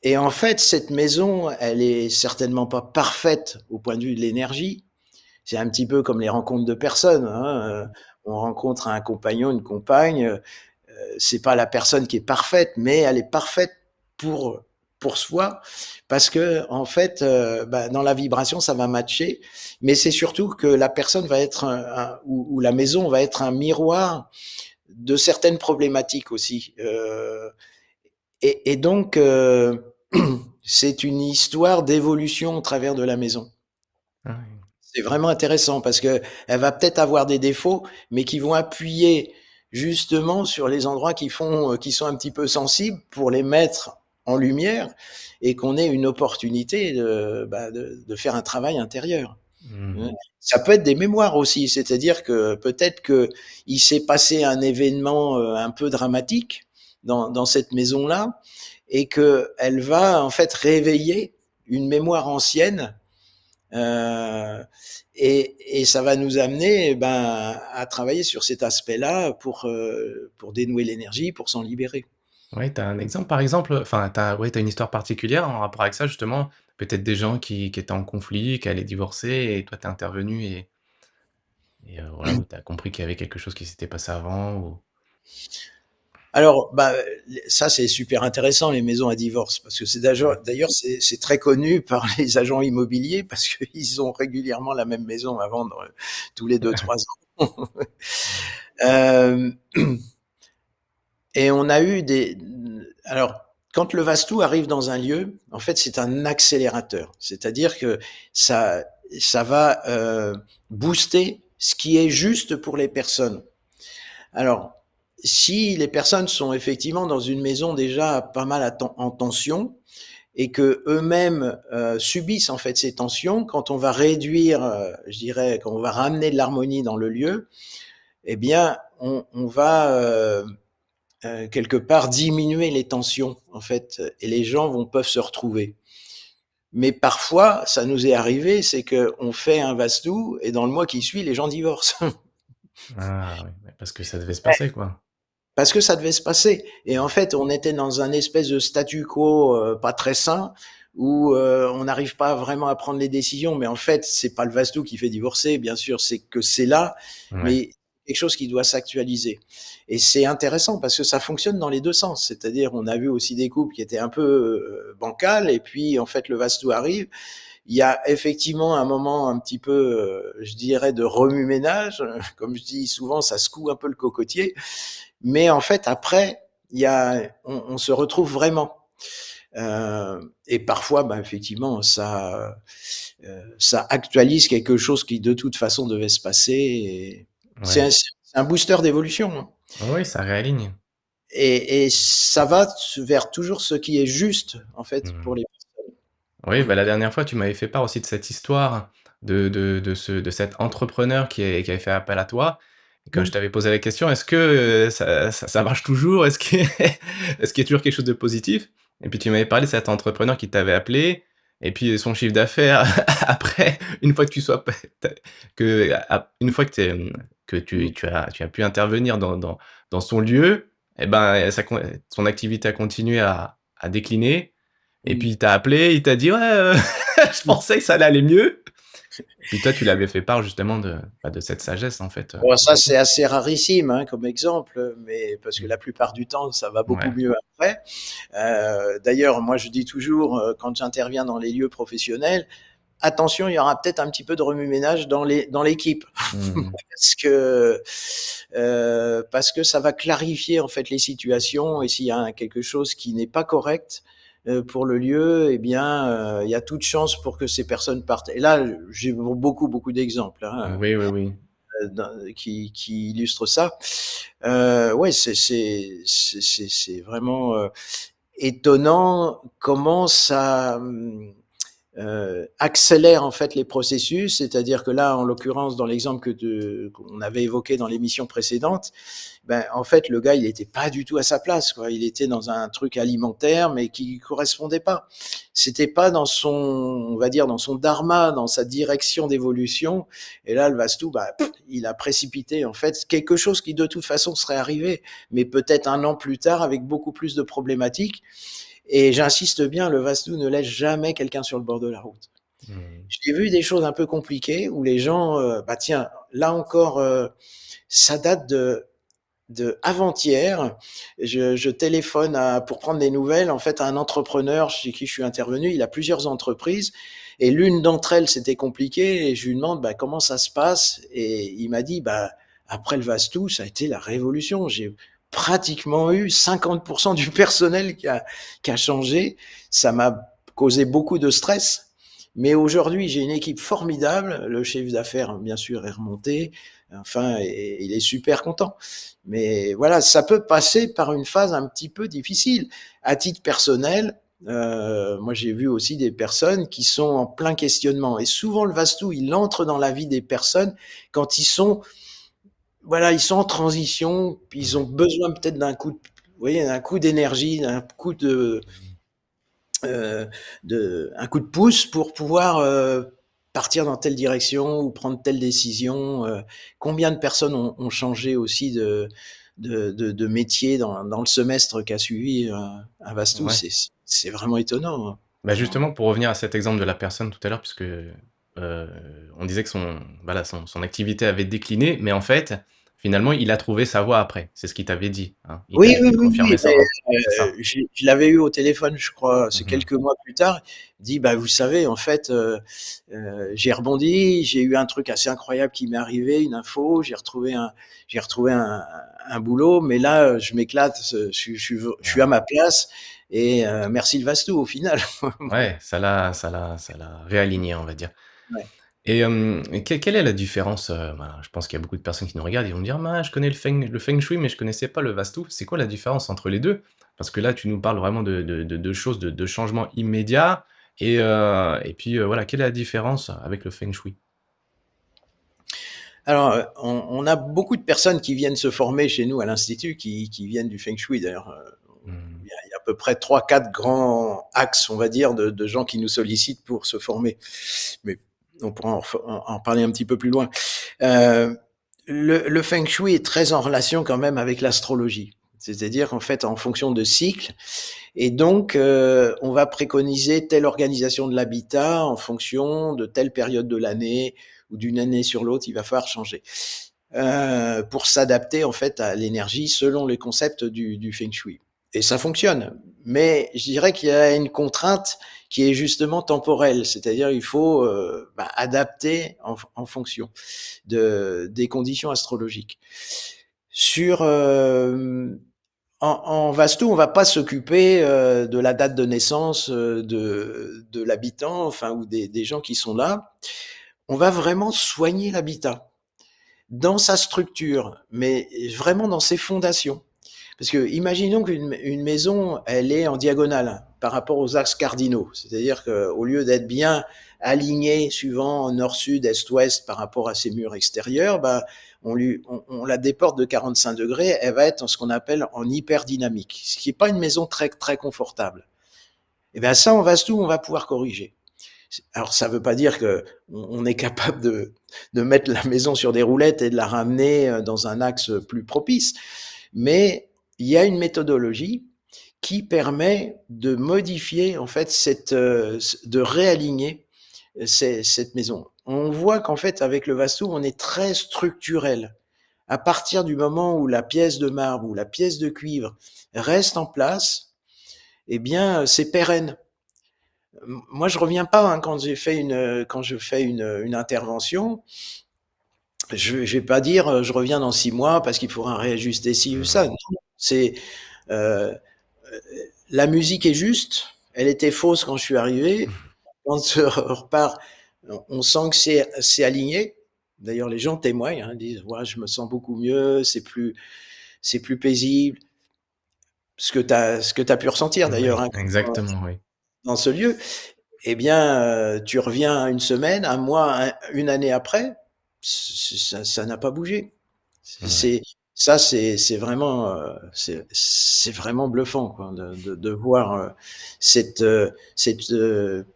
et en fait, cette maison, elle est certainement pas parfaite au point de vue de l'énergie. C'est un petit peu comme les rencontres de personnes, hein, on rencontre un compagnon, une compagne, c'est pas la personne qui est parfaite, mais elle est parfaite pour pour soi parce que en fait, bah, dans la vibration, ça va matcher. Mais c'est surtout que la personne va être ou la maison va être un miroir de certaines problématiques aussi, et donc c'est une histoire d'évolution au travers de la maison. Ah oui. C'est vraiment intéressant parce qu'elle va peut-être avoir des défauts, mais qui vont appuyer justement sur les endroits qui sont un petit peu sensibles pour les mettre en lumière et qu'on ait une opportunité de faire un travail intérieur. Mmh. Mmh. Ça peut être des mémoires aussi, c'est-à-dire que peut-être qu'il s'est passé un événement, un peu dramatique dans cette maison-là et qu'elle va en fait réveiller une mémoire ancienne, heu et ça va nous amener, eh ben, à travailler sur cet aspect-là pour dénouer l'énergie, pour s'en libérer. Ouais, tu as un exemple par exemple, enfin tu as une histoire particulière en rapport avec ça justement? Peut-être des gens qui étaient en conflit, qui allaient divorcer et toi tu es intervenu voilà, où tu as compris qu'il y avait quelque chose qui s'était passé avant ou Alors, bah, ça, c'est super intéressant, les maisons à divorce, parce que ouais. d'ailleurs, c'est très connu par les agents immobiliers parce qu'ils ont régulièrement la même maison à vendre, tous les 2 3 ans. Hem Et on a eu alors, quand le Vastu arrive dans un lieu, en fait, c'est un accélérateur. C'est-à-dire que ça ça va, booster ce qui est juste pour les personnes. Alors, si les personnes sont effectivement dans une maison déjà pas mal en tension et qu'eux-mêmes, subissent en fait ces tensions, quand on va réduire, je dirais, quand on va ramener de l'harmonie dans le lieu, eh bien, on va, quelque part diminuer les tensions en fait et les gens peuvent se retrouver. Mais parfois, ça nous est arrivé, c'est qu'on fait un vastou et dans le mois qui suit, les gens divorcent. Ah oui, ouais, parce que ça devait se passer quoi. Parce que ça devait se passer et en fait, on était dans un espèce de statu quo, pas très sain où, on n'arrive pas vraiment à prendre les décisions. Mais en fait, c'est pas le vastou qui fait divorcer, bien sûr, c'est que c'est là, Ouais. mais quelque chose qui doit s'actualiser et c'est intéressant parce que ça fonctionne dans les 2 sens. C'est-à-dire, on a vu aussi des couples qui étaient un peu, bancals et puis, en fait, le vastou arrive. Il y a effectivement un moment un petit peu, je dirais de remue-ménage. Comme je dis souvent, ça secoue un peu le cocotier mais en fait, après, on se retrouve vraiment. Et parfois, bah, effectivement, ça actualise quelque chose qui, de toute façon, devait se passer. Et Ouais. c'est un booster d'évolution, hein. Oui, ça réaligne. Et ça va vers toujours ce qui est juste, en fait, pour Mmh. les Oui, bah, la dernière fois, tu m'avais fait part aussi de cette histoire de cet entrepreneur qui avait fait appel à toi et quand je personnes. t'avais posé la question: «Est-ce que, ça marche toujours? Est-ce qu'il y a toujours quelque chose de positif?» Et puis tu m'avais parlé de cet entrepreneur qui t'avait appelé et puis son chiffre d'affaires après, une fois que tu sois une fois que Mmh, tu as pu intervenir dans son lieu, et ben, son activité a continué à décliner et mmh, puis il t'a appelé, il t'a dit: «Ouais, je mmh. pensais que ça allait aller mieux». Et puis toi, tu l'avais fait part justement de cette sagesse en fait, Bon, auprès ça, de toi. c'est assez rarissime, hein, comme exemple, mais parce que Mmh. la plupart du temps, ça va beaucoup Ouais. mieux après. D'ailleurs, moi, je dis toujours, quand j'interviens dans les lieux professionnels: «Attention, il y aura peut-être un petit peu de remue-ménage dans l'équipe». Mmh. Parce que ça va clarifier, en fait, les situations et s'il y a quelque chose qui n'est pas correct, pour le lieu et bien, il y a toute chance pour que ces personnes partent et là, j'ai beaucoup, beaucoup d'exemples, hein, Oui, oui, oui. qui illustrent ça. Ouais, c'est vraiment, étonnant comment ça, accélère en fait les processus, c'est-à-dire que là, en l'occurrence, dans l'exemple qu'on avait évoqué dans l'émission précédente, ben, en fait, le gars, il était pas du tout à sa place, quoi. Il était dans un truc alimentaire, mais qui correspondait pas. C'était pas dans son, on va dire, dans son dharma, dans sa direction d'évolution. Et là, le Vastu, bah, il a précipité, en fait, quelque chose qui, de toute façon, serait arrivé, mais peut-être un an plus tard, avec beaucoup plus de problématiques. Et j'insiste bien, le Vastu ne laisse jamais quelqu'un sur le bord de la route. Mmh. J'ai vu des choses un peu compliquées où les gens, bah tiens, là encore, ça date de avant-hier. Je téléphone pour prendre des nouvelles en fait à un entrepreneur chez qui je suis intervenu. Il a plusieurs entreprises et l'une d'entre elles c'était compliqué et je lui demande bah, comment ça se passe et il m'a dit bah après le Vastou ça a été la révolution. J'ai pratiquement eu 50% du personnel qui a changé. Ça m'a causé beaucoup de stress. Mais aujourd'hui, j'ai une équipe formidable. Le chiffre d'affaires, bien sûr, est remonté. Enfin, et il est super content. Mais voilà, ça peut passer par une phase un petit peu difficile. À titre personnel, moi j'ai vu aussi des personnes qui sont en plein questionnement. Et souvent le Vastu, il entre dans la vie des personnes quand ils sont, voilà, ils sont en transition, puis ils ont Ouais. besoin peut-être d'un coup, vous voyez, d'un coup d'énergie, d'un coup euh, un coup de pouce pour pouvoir partir dans telle direction ou prendre telle décision. Combien de personnes ont changé aussi de métier dans le semestre qui a suivi un Vastou, Ouais. c'est vraiment étonnant, hein. Bah, Vraiment. justement pour revenir à cet exemple de la personne tout à l'heure puisque, on disait que son activité avait décliné, mais en fait, finalement, il a trouvé sa voie après. C'est ce qu'il t'avait dit, hein? Oui, oui, Il oui, confirmait oui, ça, mais hein? C'est ça? je l'avais eu au téléphone, je crois, c'est Mmh. quelques mois plus tard. Il dit: «Bah, vous savez, en fait, j'ai rebondi, j'ai eu un truc assez incroyable qui m'est arrivé, une info, j'ai retrouvé un boulot, mais là, je m'éclate, je suis à Ouais. ma place et merci le Vasto au final». Ouais, ça l'a réaligné, on va dire. Ouais. Et quelle est la différence, voilà, je pense qu'il y a beaucoup de personnes qui nous regardent, ils vont me dire: «Ah, je connais le feng shui, mais je connaissais pas le vastu». C'est quoi la différence entre les 2? Parce que là, tu nous parles vraiment de choses, de changements immédiats et puis, voilà, quelle est la différence avec le feng shui? Alors, on a beaucoup de personnes qui viennent se former chez nous à l'institut qui viennent du feng shui d'ailleurs, Mmh. il y a à peu près trois quatre grands axes, on va dire, de gens qui nous sollicitent pour se former. Mais on pourra en parler un petit peu plus loin. Euh, le feng shui est très en relation quand même avec l'astrologie. C'est-à-dire en fait en fonction de cycles. Et donc, on va préconiser telle organisation de l'habitat en fonction de telle période de l'année ou d'une année sur l'autre, il va falloir changer. Pour s'adapter en fait à l'énergie selon les concepts du feng shui. Et ça fonctionne. Mais je dirais qu'il y a une contrainte qui est justement temporelle, c'est-à-dire il faut adapter en fonction des conditions astrologiques. Sur en Vastu, on va pas s'occuper de la date de naissance de l'habitant, enfin ou des gens qui sont là. On va vraiment soigner l'habitat dans sa structure, mais vraiment dans ses fondations. Parce que imaginons qu'une maison, elle est en diagonale par rapport aux axes cardinaux. C'est-à-dire qu'au lieu d'être bien alignée suivant nord-sud, est-ouest par rapport à ses murs extérieurs, bah, on la déporte de 45 degrés, elle va être en ce qu'on appelle en hyperdynamique, ce qui n'est pas une maison très, très confortable. Et bien ça, on va pouvoir corriger. Alors ça ne veut pas dire qu'on est capable de mettre la maison sur des roulettes et de la ramener dans un axe plus propice, mais il y a une méthodologie qui permet de modifier en fait de réaligner cette maison. On voit qu'en fait avec le Vastu, on est très structurel. À partir du moment où la pièce de marbre ou la pièce de cuivre reste en place, eh bien c'est pérenne. Moi, je reviens pas hein, quand je fais une intervention. Je vais pas dire je reviens dans 6 mois parce qu'il faudra réajuster ci ou ça. Mmh. Non, c'est euh, la musique est juste. Elle était fausse quand je suis arrivé. Quand je repars, on sent que c'est aligné. D'ailleurs, les gens témoignent, hein, disent ouais, je me sens beaucoup mieux, c'est plus paisible. Ce que t'as pu ressentir d'ailleurs Ouais, hein, exactement, oui. dans ce lieu. Eh bien, tu reviens une semaine, un mois, une année après, ça n'a pas bougé. Ouais. C'est ça, c'est vraiment, c'est vraiment bluffant, quoi, de voir cette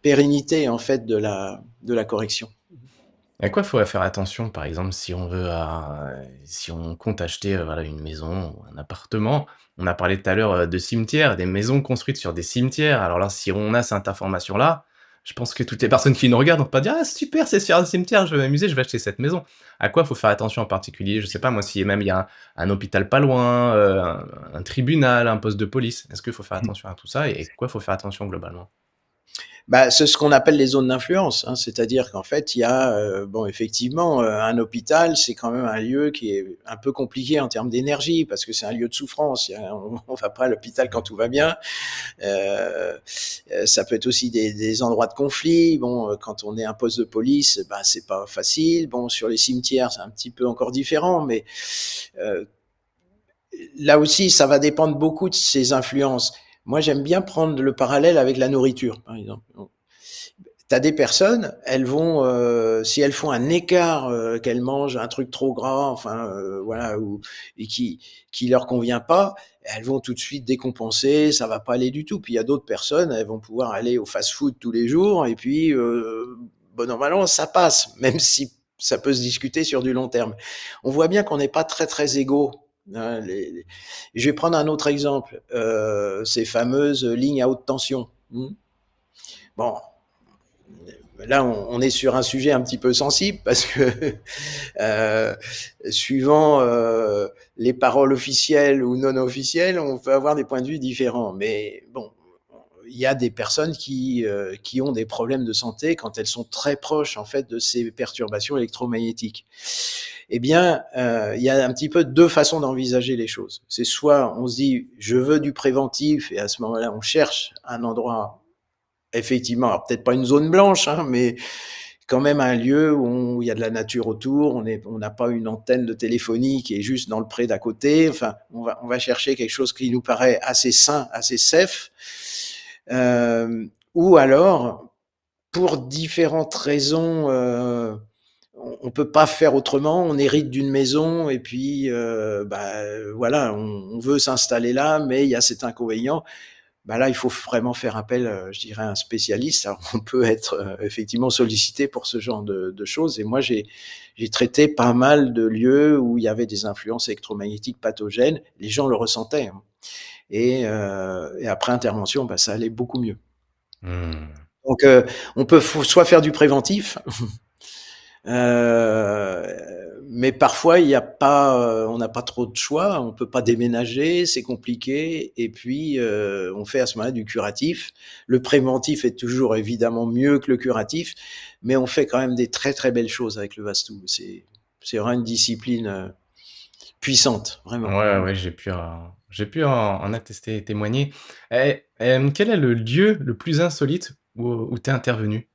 pérennité en fait de la correction. À quoi faudrait faire attention, par exemple, si on compte acheter, voilà, une maison ou un appartement? On a parlé tout à l'heure, de cimetières, des maisons construites sur des cimetières. Alors là, si on a cette information-là, je pense que toutes les personnes qui nous regardent vont pas dire: «Ah super, c'est sur un cimetière, je vais m'amuser, je vais acheter cette maison». À quoi faut faire attention en particulier? Je sais pas moi, si même il y a un hôpital pas loin, un tribunal, un poste de police. Est-ce qu'il faut faire attention à tout ça et quoi faut faire attention globalement? Bah, c'est ce qu'on appelle les zones d'influence, hein. C'est-à-dire qu'en fait, il y a, bon, effectivement, un hôpital, c'est quand même un lieu qui est un peu compliqué en termes d'énergie parce que c'est un lieu de souffrance. On va pas à l'hôpital quand tout va bien. Euh, Ça peut être aussi des endroits de conflit. Bon, quand on est un poste de police, ben, c'est pas facile. Bon, sur les cimetières, c'est un petit peu encore différent, mais euh, là aussi, ça va dépendre beaucoup de ces influences. Moi, j'aime bien prendre le parallèle avec la nourriture, par exemple. T'as des personnes, elles vont, si elles font un écart, qu'elles mangent un truc trop gras, enfin, voilà, ou et qui leur convient pas, elles vont tout de suite décompenser, ça va pas aller du tout. Puis il y a d'autres personnes, elles vont pouvoir aller au fast-food tous les jours et puis, bon an mal an, ça passe, même si ça peut se discuter sur du long terme. On voit bien qu'on n'est pas très, très égaux, hein, je vais prendre un autre exemple, ces fameuses lignes à haute tension. Mmh. Bon, là, on est sur un sujet un petit peu sensible parce que euh, suivant les paroles officielles ou non officielles, on peut avoir des points de vue différents. Mais bon, il y a des personnes qui ont des problèmes de santé quand elles sont très proches en fait de ces perturbations électromagnétiques. Eh bien, il y a un petit peu deux façons d'envisager les choses. C'est soit on se dit je veux du préventif et à ce moment-là on cherche un endroit effectivement, alors peut-être pas une zone blanche, hein, mais quand même un lieu où il y a de la nature autour, on n'a pas une antenne de téléphonie qui est juste dans le pré d'à côté. Enfin, on va chercher quelque chose qui nous paraît assez sain, assez safe. Ou alors, pour différentes raisons, on peut pas faire autrement. On hérite d'une maison et puis, bah, voilà, on veut s'installer là, mais il y a cet inconvénient. Bah là, il faut vraiment faire appel, je dirais, à un spécialiste. Alors, on peut être effectivement sollicité pour ce genre de choses. Et moi, j'ai traité pas mal de lieux où il y avait des influences électromagnétiques pathogènes. Les gens le ressentaient, hein. Et après intervention, bah, ça allait beaucoup mieux. Mmh. Donc, on peut soit faire du préventif, mais parfois il y a pas, on n'a pas trop de choix, on peut pas déménager, c'est compliqué, et puis on fait à ce moment-là du curatif. Le préventif est toujours évidemment mieux que le curatif, mais on fait quand même des très très belles choses avec le Vastu. C'est vraiment une discipline puissante, vraiment. Ouais, ouais, j'ai pu en attester et témoigner. Quel est le lieu le plus insolite où tu es intervenu?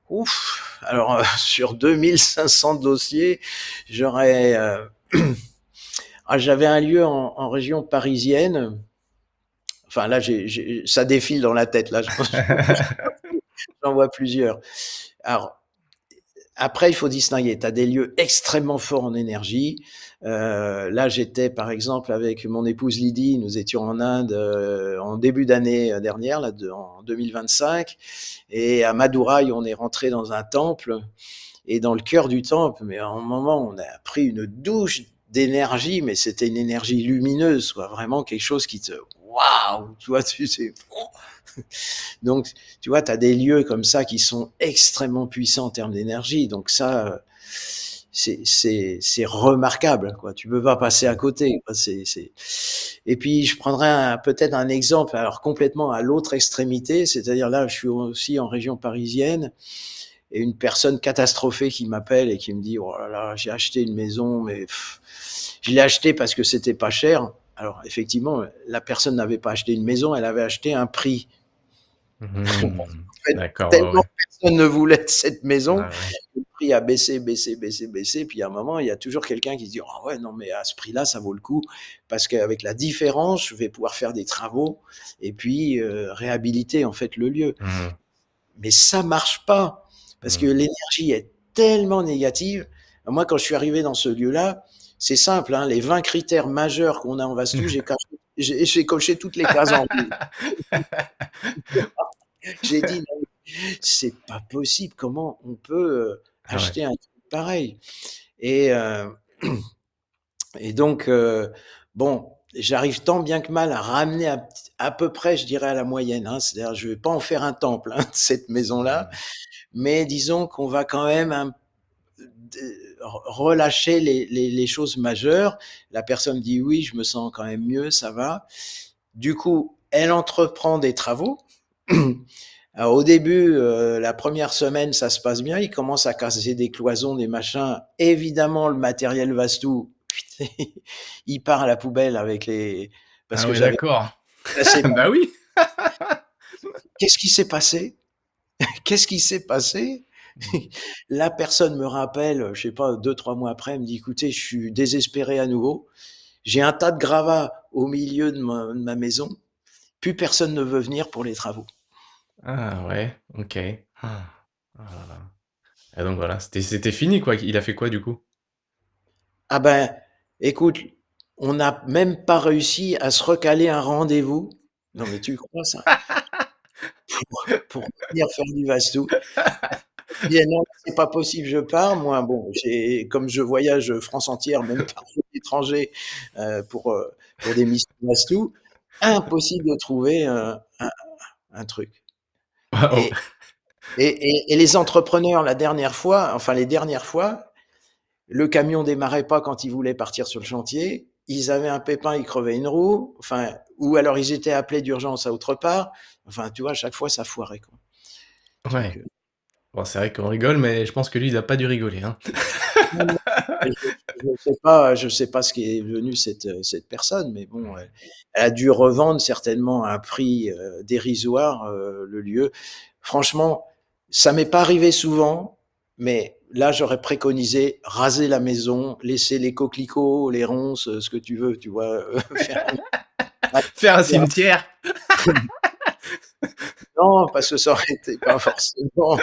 Ouf. Alors sur 2500 dossiers, j'aurais ah, j'avais un lieu en région parisienne. Enfin là, ça défile dans la tête. Là, j'en vois plusieurs. Alors, Après, il faut distinguer. Tu as des lieux extrêmement forts en énergie. Là, j'étais par exemple avec mon épouse Lydie, nous étions en Inde en début d'année dernière, là, en 2025, et à Madurai, on est rentré dans un temple, et dans le cœur du temple, mais à un moment, on a pris une douche d'énergie, mais c'était une énergie lumineuse, quoi, vraiment quelque chose qui te... Waouh, tu vois, tu sais. Donc, tu vois, tu as des lieux comme ça qui sont extrêmement puissants en termes d'énergie. Donc ça, c'est remarquable, quoi. Tu peux pas passer à côté. Et puis, je prendrais peut-être un exemple, alors complètement à l'autre extrémité, c'est-à-dire là, je suis aussi en région parisienne, et une personne catastrophée qui m'appelle et qui me dit, oh là là, j'ai acheté une maison, mais je l'ai acheté parce que c'était pas cher. Alors effectivement, la personne n'avait pas acheté une maison, elle avait acheté un prix. Mmh. En fait, D'accord, ouais, tellement ouais. personne ne voulait cette maison, Ah ouais. le prix a baissé, baissé, baissé, baissé. Puis à un moment, il y a toujours quelqu'un qui se dit, ah ouais, non, mais à ce prix-là, ça vaut le coup parce qu'avec la différence, je vais pouvoir faire des travaux et puis réhabiliter en fait le lieu. Mmh. Mais ça marche pas parce que Mmh. l'énergie est tellement négative. Moi, quand je suis arrivé dans ce lieu-là, c'est simple, hein, les 20 critères majeurs qu'on a en Vastu, j'ai coché toutes les cases en rouge. J'ai dit, non, c'est pas possible. Comment on peut Ah ouais. acheter un truc pareil? Et, et donc, bon, j'arrive tant bien que mal à ramener à peu près, je dirais, à la moyenne. Hein. C'est-à-dire, je vais pas en faire un temple, hein, de cette maison-là, Mmh. mais disons qu'on va quand même relâcher les choses majeures. La personne dit oui, je me sens quand même mieux, ça va. Du coup, elle entreprend des travaux. Alors, au début, la première semaine, ça se passe bien. Il commence à casser des cloisons, des machins. Évidemment, le matériel Vastu, il part à la poubelle avec les... Parce Ah que ouais, j'avais d'accord. placé... Bah oui! Qu'est-ce qui s'est passé? Qu'est-ce qui s'est passé? Mmh. La personne me rappelle, je sais pas, 2, 3 mois après, elle me dit, écoutez, je suis désespéré à nouveau. J'ai un tas de gravats au milieu de ma maison. Plus personne ne veut venir pour les travaux. Ah ouais, OK. Ah. Ah là là. Et donc voilà, c'était fini quoi. Il a fait quoi du coup? Ah ben, écoute, on n'a même pas réussi à se recaler un rendez-vous. Non, mais tu crois ça? Pour venir faire du Vastu. Je dis: «Non, c'est pas possible, je pars». Moi, bon, comme je voyage France entière, même parfois à l'étranger, pour des missions Vastu, impossible de trouver un truc. Waouh! Et et les entrepreneurs, la dernière fois, enfin les dernières fois, le camion démarrait pas quand ils voulaient partir sur le chantier. Ils avaient un pépin, ils crevaient une roue. Enfin, ou alors ils étaient appelés d'urgence à autre part. Enfin, tu vois, à chaque fois, ça foirait, quoi. Donc, Ouais. Bon, c'est vrai qu'on rigole, mais je pense que lui, il a pas dû rigoler, hein. non, non, mais je sais pas ce qui est devenu cette personne, mais bon, Mmh. elle a dû revendre certainement à un prix dérisoire le lieu. Franchement, ça m'est pas arrivé souvent, mais là, j'aurais préconisé raser la maison, laisser les coquelicots, les ronces, ce que tu veux, tu vois, faire Faire un cimetière? non, parce que ça aurait été pas forcément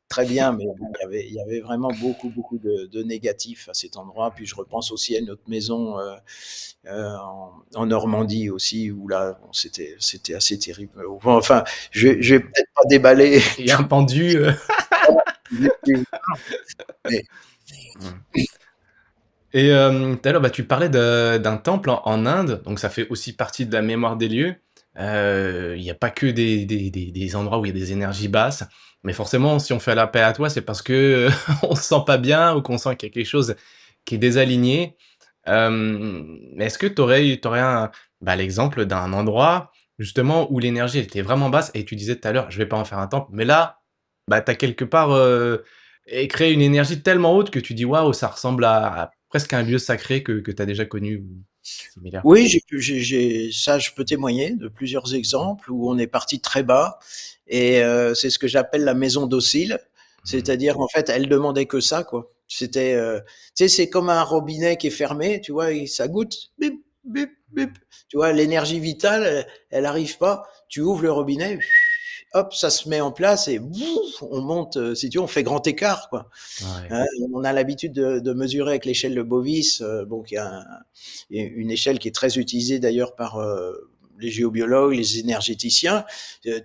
très bien, mais bon, il y avait vraiment beaucoup, beaucoup de négatifs à cet endroit. Puis je repense aussi à notre maison en Normandie aussi, où là, bon, c'était assez terrible. Enfin, je vais peut-être pas déballer Il y a tout un pendu, mais Mmh. Et tout à l'heure, bah, tu parlais d'un temple en Inde, donc ça fait aussi partie de la mémoire des lieux. Il y a pas que des endroits où il y a des énergies basses, mais forcément, si on fait l'appel à toi, c'est parce que, on se sent pas bien ou qu'on sent qu'il y a quelque chose qui est désaligné. Est-ce que tu aurais l'exemple d'un endroit, justement, où l'énergie elle était vraiment basse et tu disais tout à l'heure: «Je vais pas en faire un temple», mais là, bah, tu as quelque part, créé une énergie tellement haute que tu dis: «Waouh, ça ressemble à presque un lieu sacré que tu as déjà connu» ou similaire? oui, ça, je peux témoigner de plusieurs Mmh. exemples où on est parti très bas et c'est ce que j'appelle la maison docile. Mmh. C'est-à-dire, en fait, elle demandait que ça, quoi. C'était, tu sais, c'est comme un robinet qui est fermé, tu vois? Et ça goutte, bip, bip, bip. Tu vois? L'énergie vitale, elle arrive pas. Tu ouvres le robinet, hop, ça se met en place et bouf, on monte, si tu veux, on fait grand écart, quoi. Ouais. Hein, on a l'habitude de mesurer avec l'échelle de Bovis, bon, qui est une échelle qui est très utilisée d'ailleurs par les géobiologues, les énergéticiens.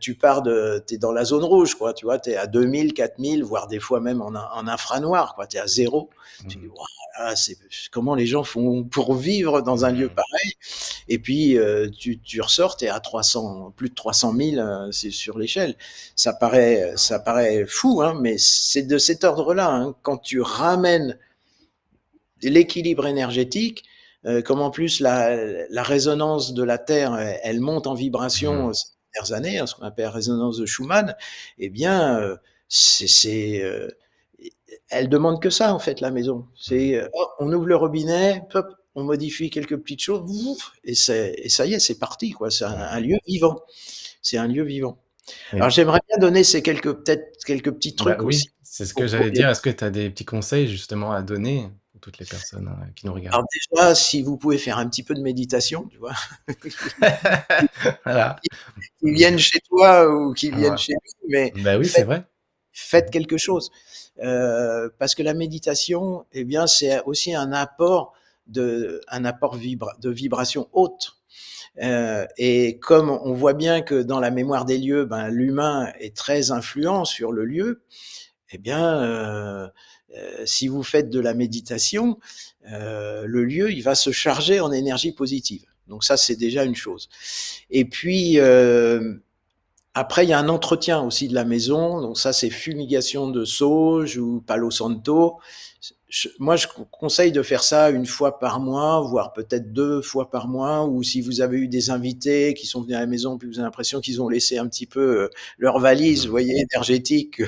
Tu pars t'es dans la zone rouge, quoi. Tu vois, t'es à 2000, 4000, voire des fois même en infranoir, quoi. T'es à zéro. Tu dis, Mmh. voilà, c'est comment les gens font pour vivre dans un lieu Mmh. pareil. Et puis tu ressors, t'es à 300, plus de 300 000, c'est sur l'échelle. Ça paraît fou, hein, mais c'est de cet ordre-là. Hein. Quand tu ramènes l'équilibre énergétique, comme en plus la résonance de la Terre, elle monte en vibration Mmh. ces dernières années, hein, ce qu'on appelle la résonance de Schumann, eh bien, c'est elle demande que ça en fait la maison. Mmh. C'est hop, on ouvre le robinet, hop, on modifie quelques petites choses, ouf, et ça y est, c'est parti quoi. C'est un Mmh. lieu vivant. C'est un lieu vivant. Et Alors j'aimerais bien donner ces peut-être quelques petits bah, trucs oui, aussi c'est ce que pour j'allais dire. Est-ce que tu as des petits conseils justement à donner pour toutes les personnes, qui nous regardent? alors déjà, si vous pouvez faire un petit peu de méditation, tu vois? Voilà. Qui Mmh. viennent chez toi ou qui viennent Ouais. chez nous, mais Bah, oui, c'est faites vrai. faites quelque chose. Parce que la méditation, eh bien, c'est aussi un apport de vibration haute. Et comme on voit bien que dans la mémoire des lieux, ben, l'humain est très influent sur le lieu, eh bien, si vous faites de la méditation, le lieu, il va se charger en énergie positive. Donc ça, c'est déjà une chose. Et puis, après, il y a un entretien aussi de la maison. Donc ça, c'est fumigation de sauge ou palo santo. Moi, je conseille de faire ça une fois par mois, voire peut-être 2 fois par mois. Ou si vous avez eu des invités qui sont venus à la maison, puis vous avez l'impression qu'ils ont laissé un petit peu leur valise, vous Mmh. voyez, énergétique,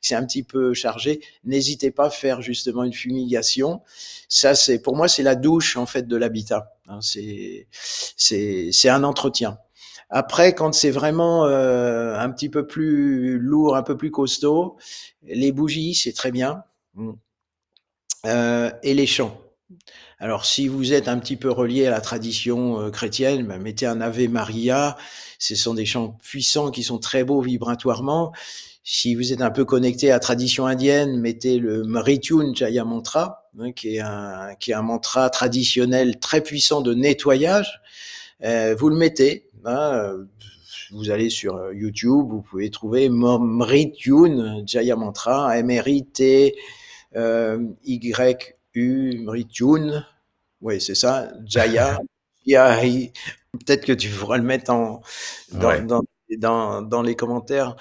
c'est un petit peu chargé. N'hésitez pas à faire justement une fumigation. Ça, c'est pour moi, c'est la douche en fait de l'habitat. Hein, c'est un entretien. Après, quand c'est vraiment un petit peu plus lourd, un peu plus costaud, les bougies, c'est très bien. Mmh. Et les chants. Alors, si vous êtes un petit peu relié à la tradition chrétienne, ben, mettez un Ave Maria. Ce sont des chants puissants qui sont très beaux vibratoirement. Si vous êtes un peu connecté à la tradition indienne, mettez le Mrityun Jaya Mantra, hein, qui est un mantra traditionnel très puissant de nettoyage. Vous le mettez, hein, vous allez sur YouTube, vous pouvez trouver Mrityun Jaya Mantra, M-R-I-T-Y-U, Mrityun, oui, c'est ça, Jaya. Peut-être que tu pourras le mettre dans, Ouais. dans, dans les commentaires.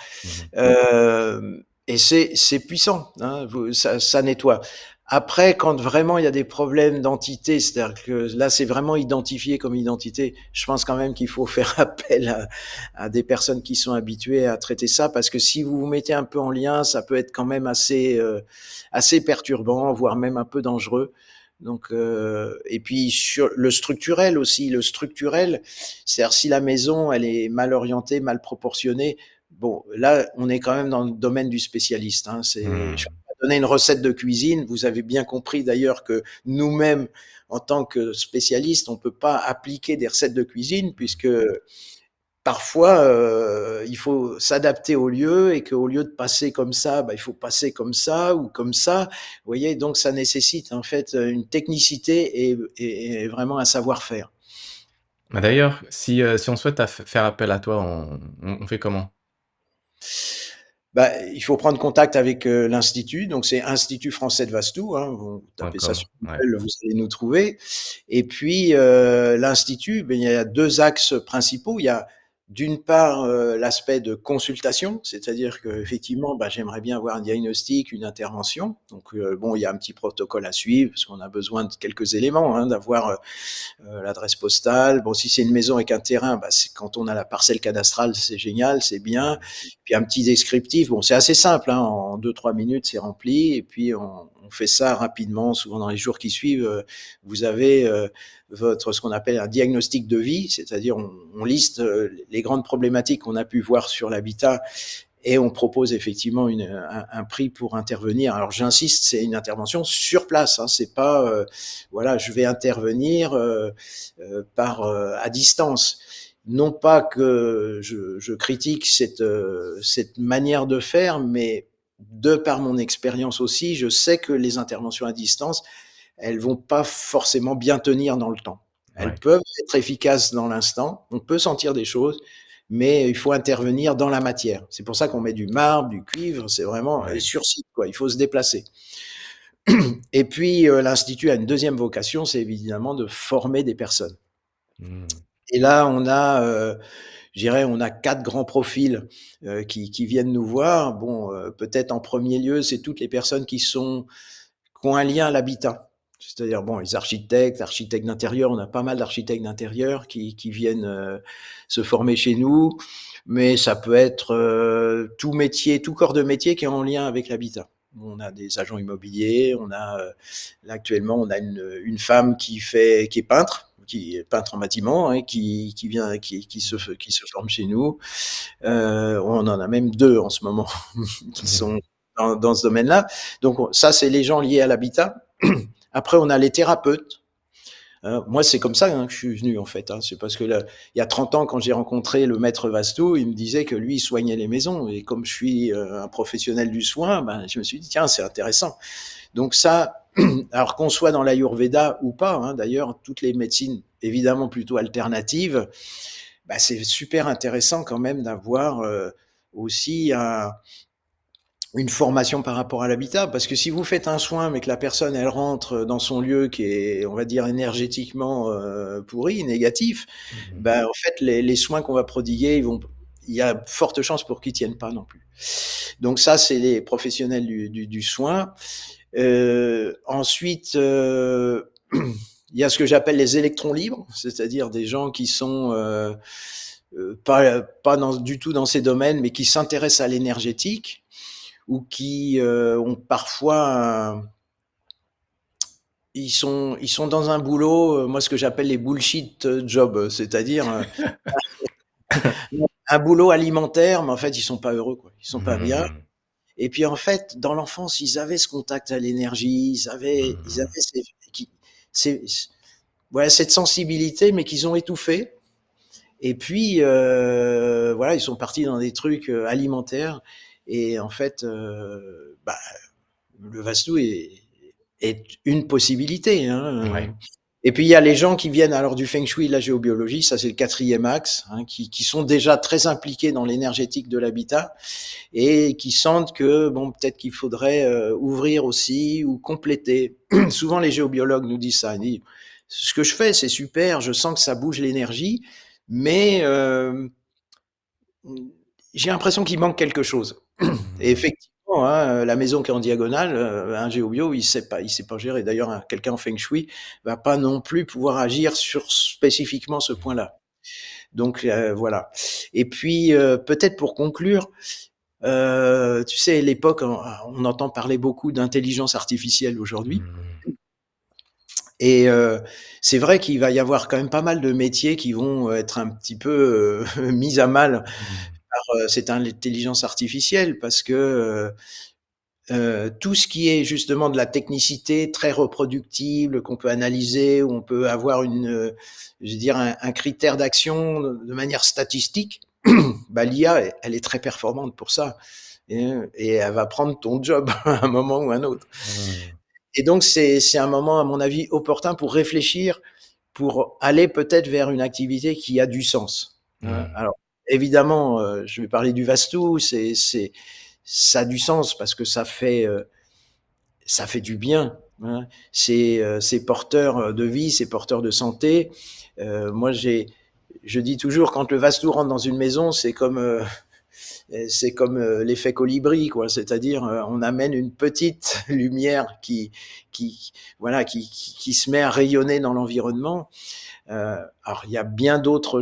Mmh. Et c'est puissant, hein, ça nettoie. Après, quand vraiment il y a des problèmes d'entité, c'est-à-dire que là, c'est vraiment identifié comme identité, je pense quand même qu'il faut faire appel à des personnes qui sont habituées à traiter ça, parce que si vous vous mettez un peu en lien, ça peut être quand même assez perturbant, voire même un peu dangereux. Donc, et puis sur le structurel aussi, c'est-à-dire si la maison elle est mal orientée, mal proportionnée, bon, là, on est quand même dans le domaine du spécialiste. Hein. Je vais Mmh. pas donner une recette de cuisine. Vous avez bien compris d'ailleurs que nous-mêmes, en tant que spécialistes, on peut pas appliquer des recettes de cuisine Mmh. puisque parfois, il faut s'adapter au lieu et qu'au lieu de passer comme ça, bah, il faut passer comme ça ou comme ça. Vous voyez? Donc ça nécessite en fait une technicité et vraiment un savoir-faire. Bah, d'ailleurs, si on souhaite à faire appel à toi, on fait comment? Bah, il faut prendre contact avec l'institut, donc c'est Institut français de Vastou, hein, vous Point tapez ça .com, sur ouais. Google, vous allez nous trouver. Et puis l'institut, ben, il y a 2 axes principaux. Il y a d'une part l'aspect de consultation, c'est-à-dire Mmh. qu'effectivement, bah, j'aimerais bien avoir un diagnostic, une intervention. Donc bon, il y a un petit protocole à suivre parce qu'on a besoin de quelques éléments, hein, d'avoir l'adresse postale. Bon, si c'est une maison avec un terrain, bah, quand on a la parcelle cadastrale, c'est génial, c'est bien. Mmh. Puis un petit descriptif. Bon, c'est assez simple, hein, en 2-3 minutes, c'est rempli. Et puis on fait ça rapidement, souvent dans les jours qui suivent. Vous avez ce qu'on appelle un diagnostic de vie, c'est-à-dire on liste les grandes problématiques qu'on a pu voir sur l'habitat et on propose effectivement un prix pour intervenir. Alors j'insiste, c'est une intervention sur place, hein, c'est pas voilà, je vais intervenir à distance. non pas que je critique cette manière de faire, mais de par mon expérience aussi, je sais que les interventions à distance, elles vont pas forcément bien tenir dans le temps. Elles Ouais. peuvent être efficaces dans l'instant, on peut sentir des choses, mais il faut intervenir dans la matière. C'est pour ça qu'on met du marbre, du cuivre, c'est vraiment et Ouais. sur site quoi, il faut se déplacer. Et puis, l'institut a une deuxième vocation, c'est évidemment de former des personnes. Mmh. Et là, on a, je dirais, on a 4 grands profils, qui viennent nous voir. Bon, peut-être en premier lieu, c'est toutes les personnes qui ont un lien à l'habitat. C'est-à-dire, bon, les architectes, architectes d'intérieur, on a pas mal d'architectes d'intérieur qui viennent, se former chez nous, mais ça peut être, tout métier, tout corps de métier qui est en lien avec l'habitat. On a des agents immobiliers, on a, là actuellement, on a une femme qui est peintre, qui est peintre en bâtiment, hein, qui vient, qui se forme chez nous. On en a même 2 en ce moment qui sont dans ce domaine-là. Donc ça, c'est les gens liés à l'habitat. Après, on a les thérapeutes. Moi, c'est comme ça, hein, que je suis venu en fait, hein. C'est parce que là, il y a 30 ans, quand j'ai rencontré le maître Vastou, il me disait que lui, il soignait les maisons. Et comme je suis un professionnel du soin, ben, je me suis dit, tiens, c'est intéressant. Donc ça, alors qu'on soit dans l'Ayurveda ou pas, hein, d'ailleurs, toutes les médecines, évidemment plutôt alternatives, bah, c'est super intéressant quand même d'avoir aussi une formation par rapport à l'habitat. Parce que si vous faites un soin, mais que la personne, elle rentre dans son lieu qui est, on va dire, énergétiquement pourri, négatif, Mmh. ben, en fait, les soins qu'on va prodiguer, il y a forte chance pour qu'ils tiennent pas non plus. Donc ça, c'est les professionnels du soin. Ensuite, il y a ce que j'appelle les électrons libres, c'est-à-dire des gens qui sont pas du tout dans ces domaines, mais qui s'intéressent à l'énergétique ou qui ont parfois ils sont dans un boulot, moi ce que j'appelle les bullshit jobs, c'est-à-dire un boulot alimentaire, mais en fait ils sont pas heureux, quoi. Ils sont pas bien. Mmh. Et puis en fait, dans l'enfance, ils avaient ce contact à l'énergie, ils Mmh. avaient ces, voilà, cette sensibilité, mais qu'ils ont étouffé. Et puis, voilà, ils sont partis dans des trucs alimentaires. Et en fait, bah, le Vastu est une possibilité, hein. Ouais. Et puis il y a les gens qui viennent alors du feng shui, de la géobiologie, ça c'est le quatrième axe, hein, qui sont déjà très impliqués dans l'énergétique de l'habitat et qui sentent que bon peut-être qu'il faudrait ouvrir aussi ou compléter. Souvent les géobiologues nous disent ça, ils disent ce que je fais c'est super, je sens que ça bouge l'énergie, mais j'ai l'impression qu'il manque quelque chose. Et Mmh. effectivement, hein, la maison qui est en diagonale, un géobio, il sait pas gérer. D'ailleurs, quelqu'un en feng shui va pas non plus pouvoir agir sur spécifiquement ce Mmh. point-là. Donc voilà. Et puis peut-être pour conclure, tu sais, l'époque, on entend parler beaucoup d'intelligence artificielle aujourd'hui. Mmh. Et c'est vrai qu'il va y avoir quand même pas mal de métiers qui vont être un petit peu mis à mal Mmh. par cette intelligence artificielle parce que tout ce qui est justement de la technicité très reproductible qu'on peut analyser, où on peut avoir je veux dire un critère d'action de manière statistique, bah, l'IA, elle est très performante pour ça et elle va prendre ton job à un moment ou un autre. Mmh. Et donc c'est un moment à mon avis opportun pour réfléchir, pour aller peut-être vers une activité qui a du sens, hein. Mmh. Alors évidemment, je vais parler du Vastu, ça a du sens parce que ça fait du bien, hein. C'est porteur de vie, c'est porteur de santé. Moi, je dis toujours, quand le Vastu rentre dans une maison, c'est comme l'effet colibri, quoi. C'est-à-dire, on amène une petite lumière voilà, qui se met à rayonner dans l'environnement. Alors, il y a bien d'autres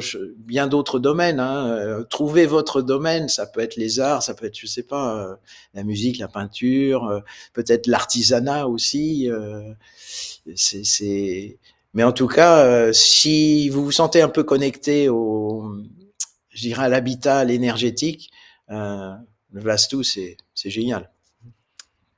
domaines, hein. Trouvez votre domaine, ça peut être les arts, ça peut être, je sais pas, la musique, la peinture, peut-être l'artisanat aussi. C'est... Mais en tout cas, si vous vous sentez un peu connecté je dirais à l'habitat, à l'énergétique, le Vastu, c'est génial.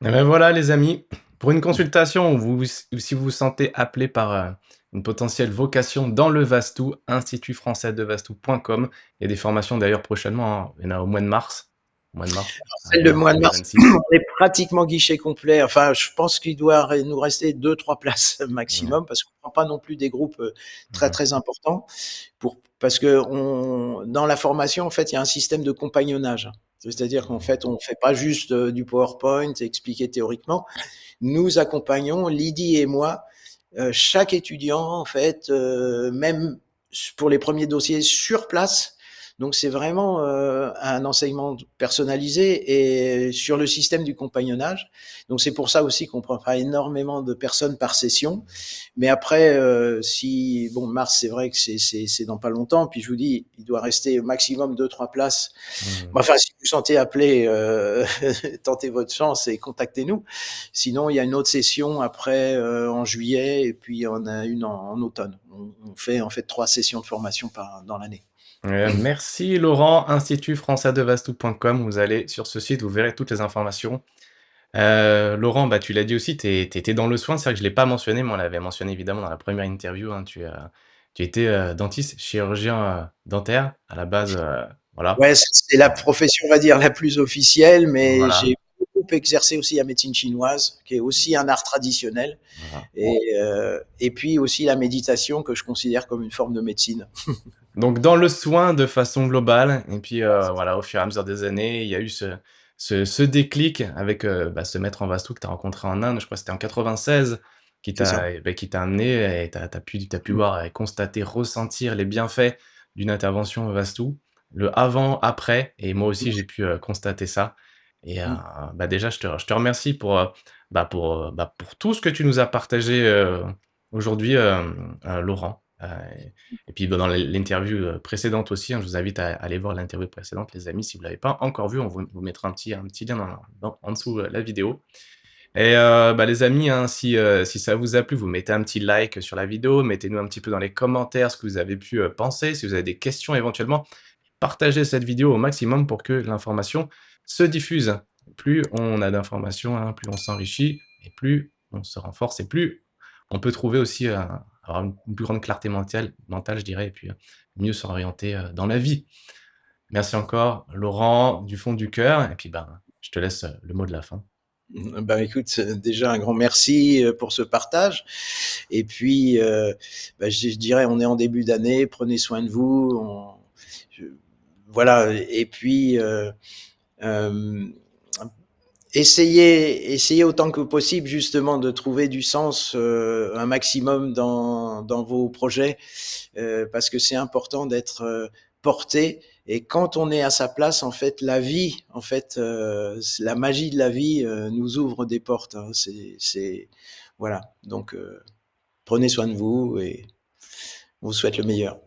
Et ben voilà les amis, Pour une consultation ou si vous vous sentez appelé par, une potentielle vocation dans le Vastou, Institut français de Vastou.com. Il y a des formations d'ailleurs prochainement, hein. Il y en a au mois de mars. Au mois de mars, Celle de mois de mars, 2026. on est pratiquement guichet complet. Enfin, je pense qu'il doit nous rester 2-3 places Mmh. maximum parce qu'on prend pas non plus des groupes très Mmh. très importants parce que dans la formation, en fait, il y a un système de compagnonnage. C'est-à-dire qu'en Mmh. fait, on fait pas juste du PowerPoint expliqué théoriquement. Nous accompagnons, Lydie et moi, chaque étudiant, en fait, même pour les premiers dossiers sur place. Donc c'est vraiment un enseignement personnalisé et sur le système du compagnonnage. Donc c'est pour ça aussi qu'on prend pas énormément de personnes par session. Mais après, si bon, mars, c'est vrai que c'est dans pas longtemps. Puis je vous dis, il doit rester au maximum 2-3 places. Mmh. Enfin, si vous vous sentez appelé, tentez votre chance et contactez-nous. Sinon, il y a une autre session après en juillet et puis on a une en automne. On fait en fait 3 sessions de formation dans l'année. Merci Laurent, Institut français de Vastou.com. Vous allez sur ce site, vous verrez toutes les informations. Laurent, bah, tu l'as dit aussi, tu étais dans le soin. C'est vrai que je l'ai pas mentionné, mais on l'avait mentionné évidemment dans la première interview, hein. Tu étais, dentiste, chirurgien, dentaire à la base, voilà. Ouais, c'est la profession, on va dire, la plus officielle, mais Voilà, j'ai beaucoup exercé aussi la médecine chinoise, qui est aussi un art traditionnel, voilà. et puis aussi la méditation que je considère comme une forme de médecine. Donc dans le soin de façon globale et puis, voilà, au fur et à mesure des années, il y a eu ce déclic avec, bah, ce maître en vasto que tu as rencontré en Inde, je crois que c'était en 96, C'est ça. qui t'a amené et tu as pu voir et constater, ressentir les bienfaits d'une intervention vasto. Le avant, après et moi aussi j'ai pu, constater ça et Mmh. bah, déjà je te remercie pour, pour tout ce que tu nous as partagé, aujourd'hui, Laurent, et puis, bah, dans l'interview, précédente aussi, hein, je vous invite à aller voir l'interview précédente, les amis, si vous l'avez pas encore vue, on vous mettra un petit lien en dessous, la vidéo et bah, les amis, hein, si ça vous a plu, vous mettez un petit like sur la vidéo, mettez-nous un petit peu dans les commentaires ce que vous avez pu, penser. Si vous avez des questions éventuellement, partagez cette vidéo au maximum pour que l'information se diffuse. Plus on a d'informations, hein, plus on s'enrichit et plus on se renforce et plus on peut trouver aussi, avoir une plus grande clarté mentale, je dirais et puis, mieux s'orienter, dans la vie. Merci encore Laurent, du fond du cœur et puis, ben, je te laisse, le mot de la fin. Ben, écoute, déjà un grand merci pour ce partage. Et puis, bah, je dirais, on est en début d'année, prenez soin de vous. Je- voilà. Et puis, euh, essayez autant que possible justement de trouver du sens un maximum dans vos projets parce que c'est important d'être porté et quand on est à sa place en fait la vie en fait la magie de la vie nous ouvre des portes hein. C'est voilà donc prenez soin de vous et on vous souhaite le meilleur.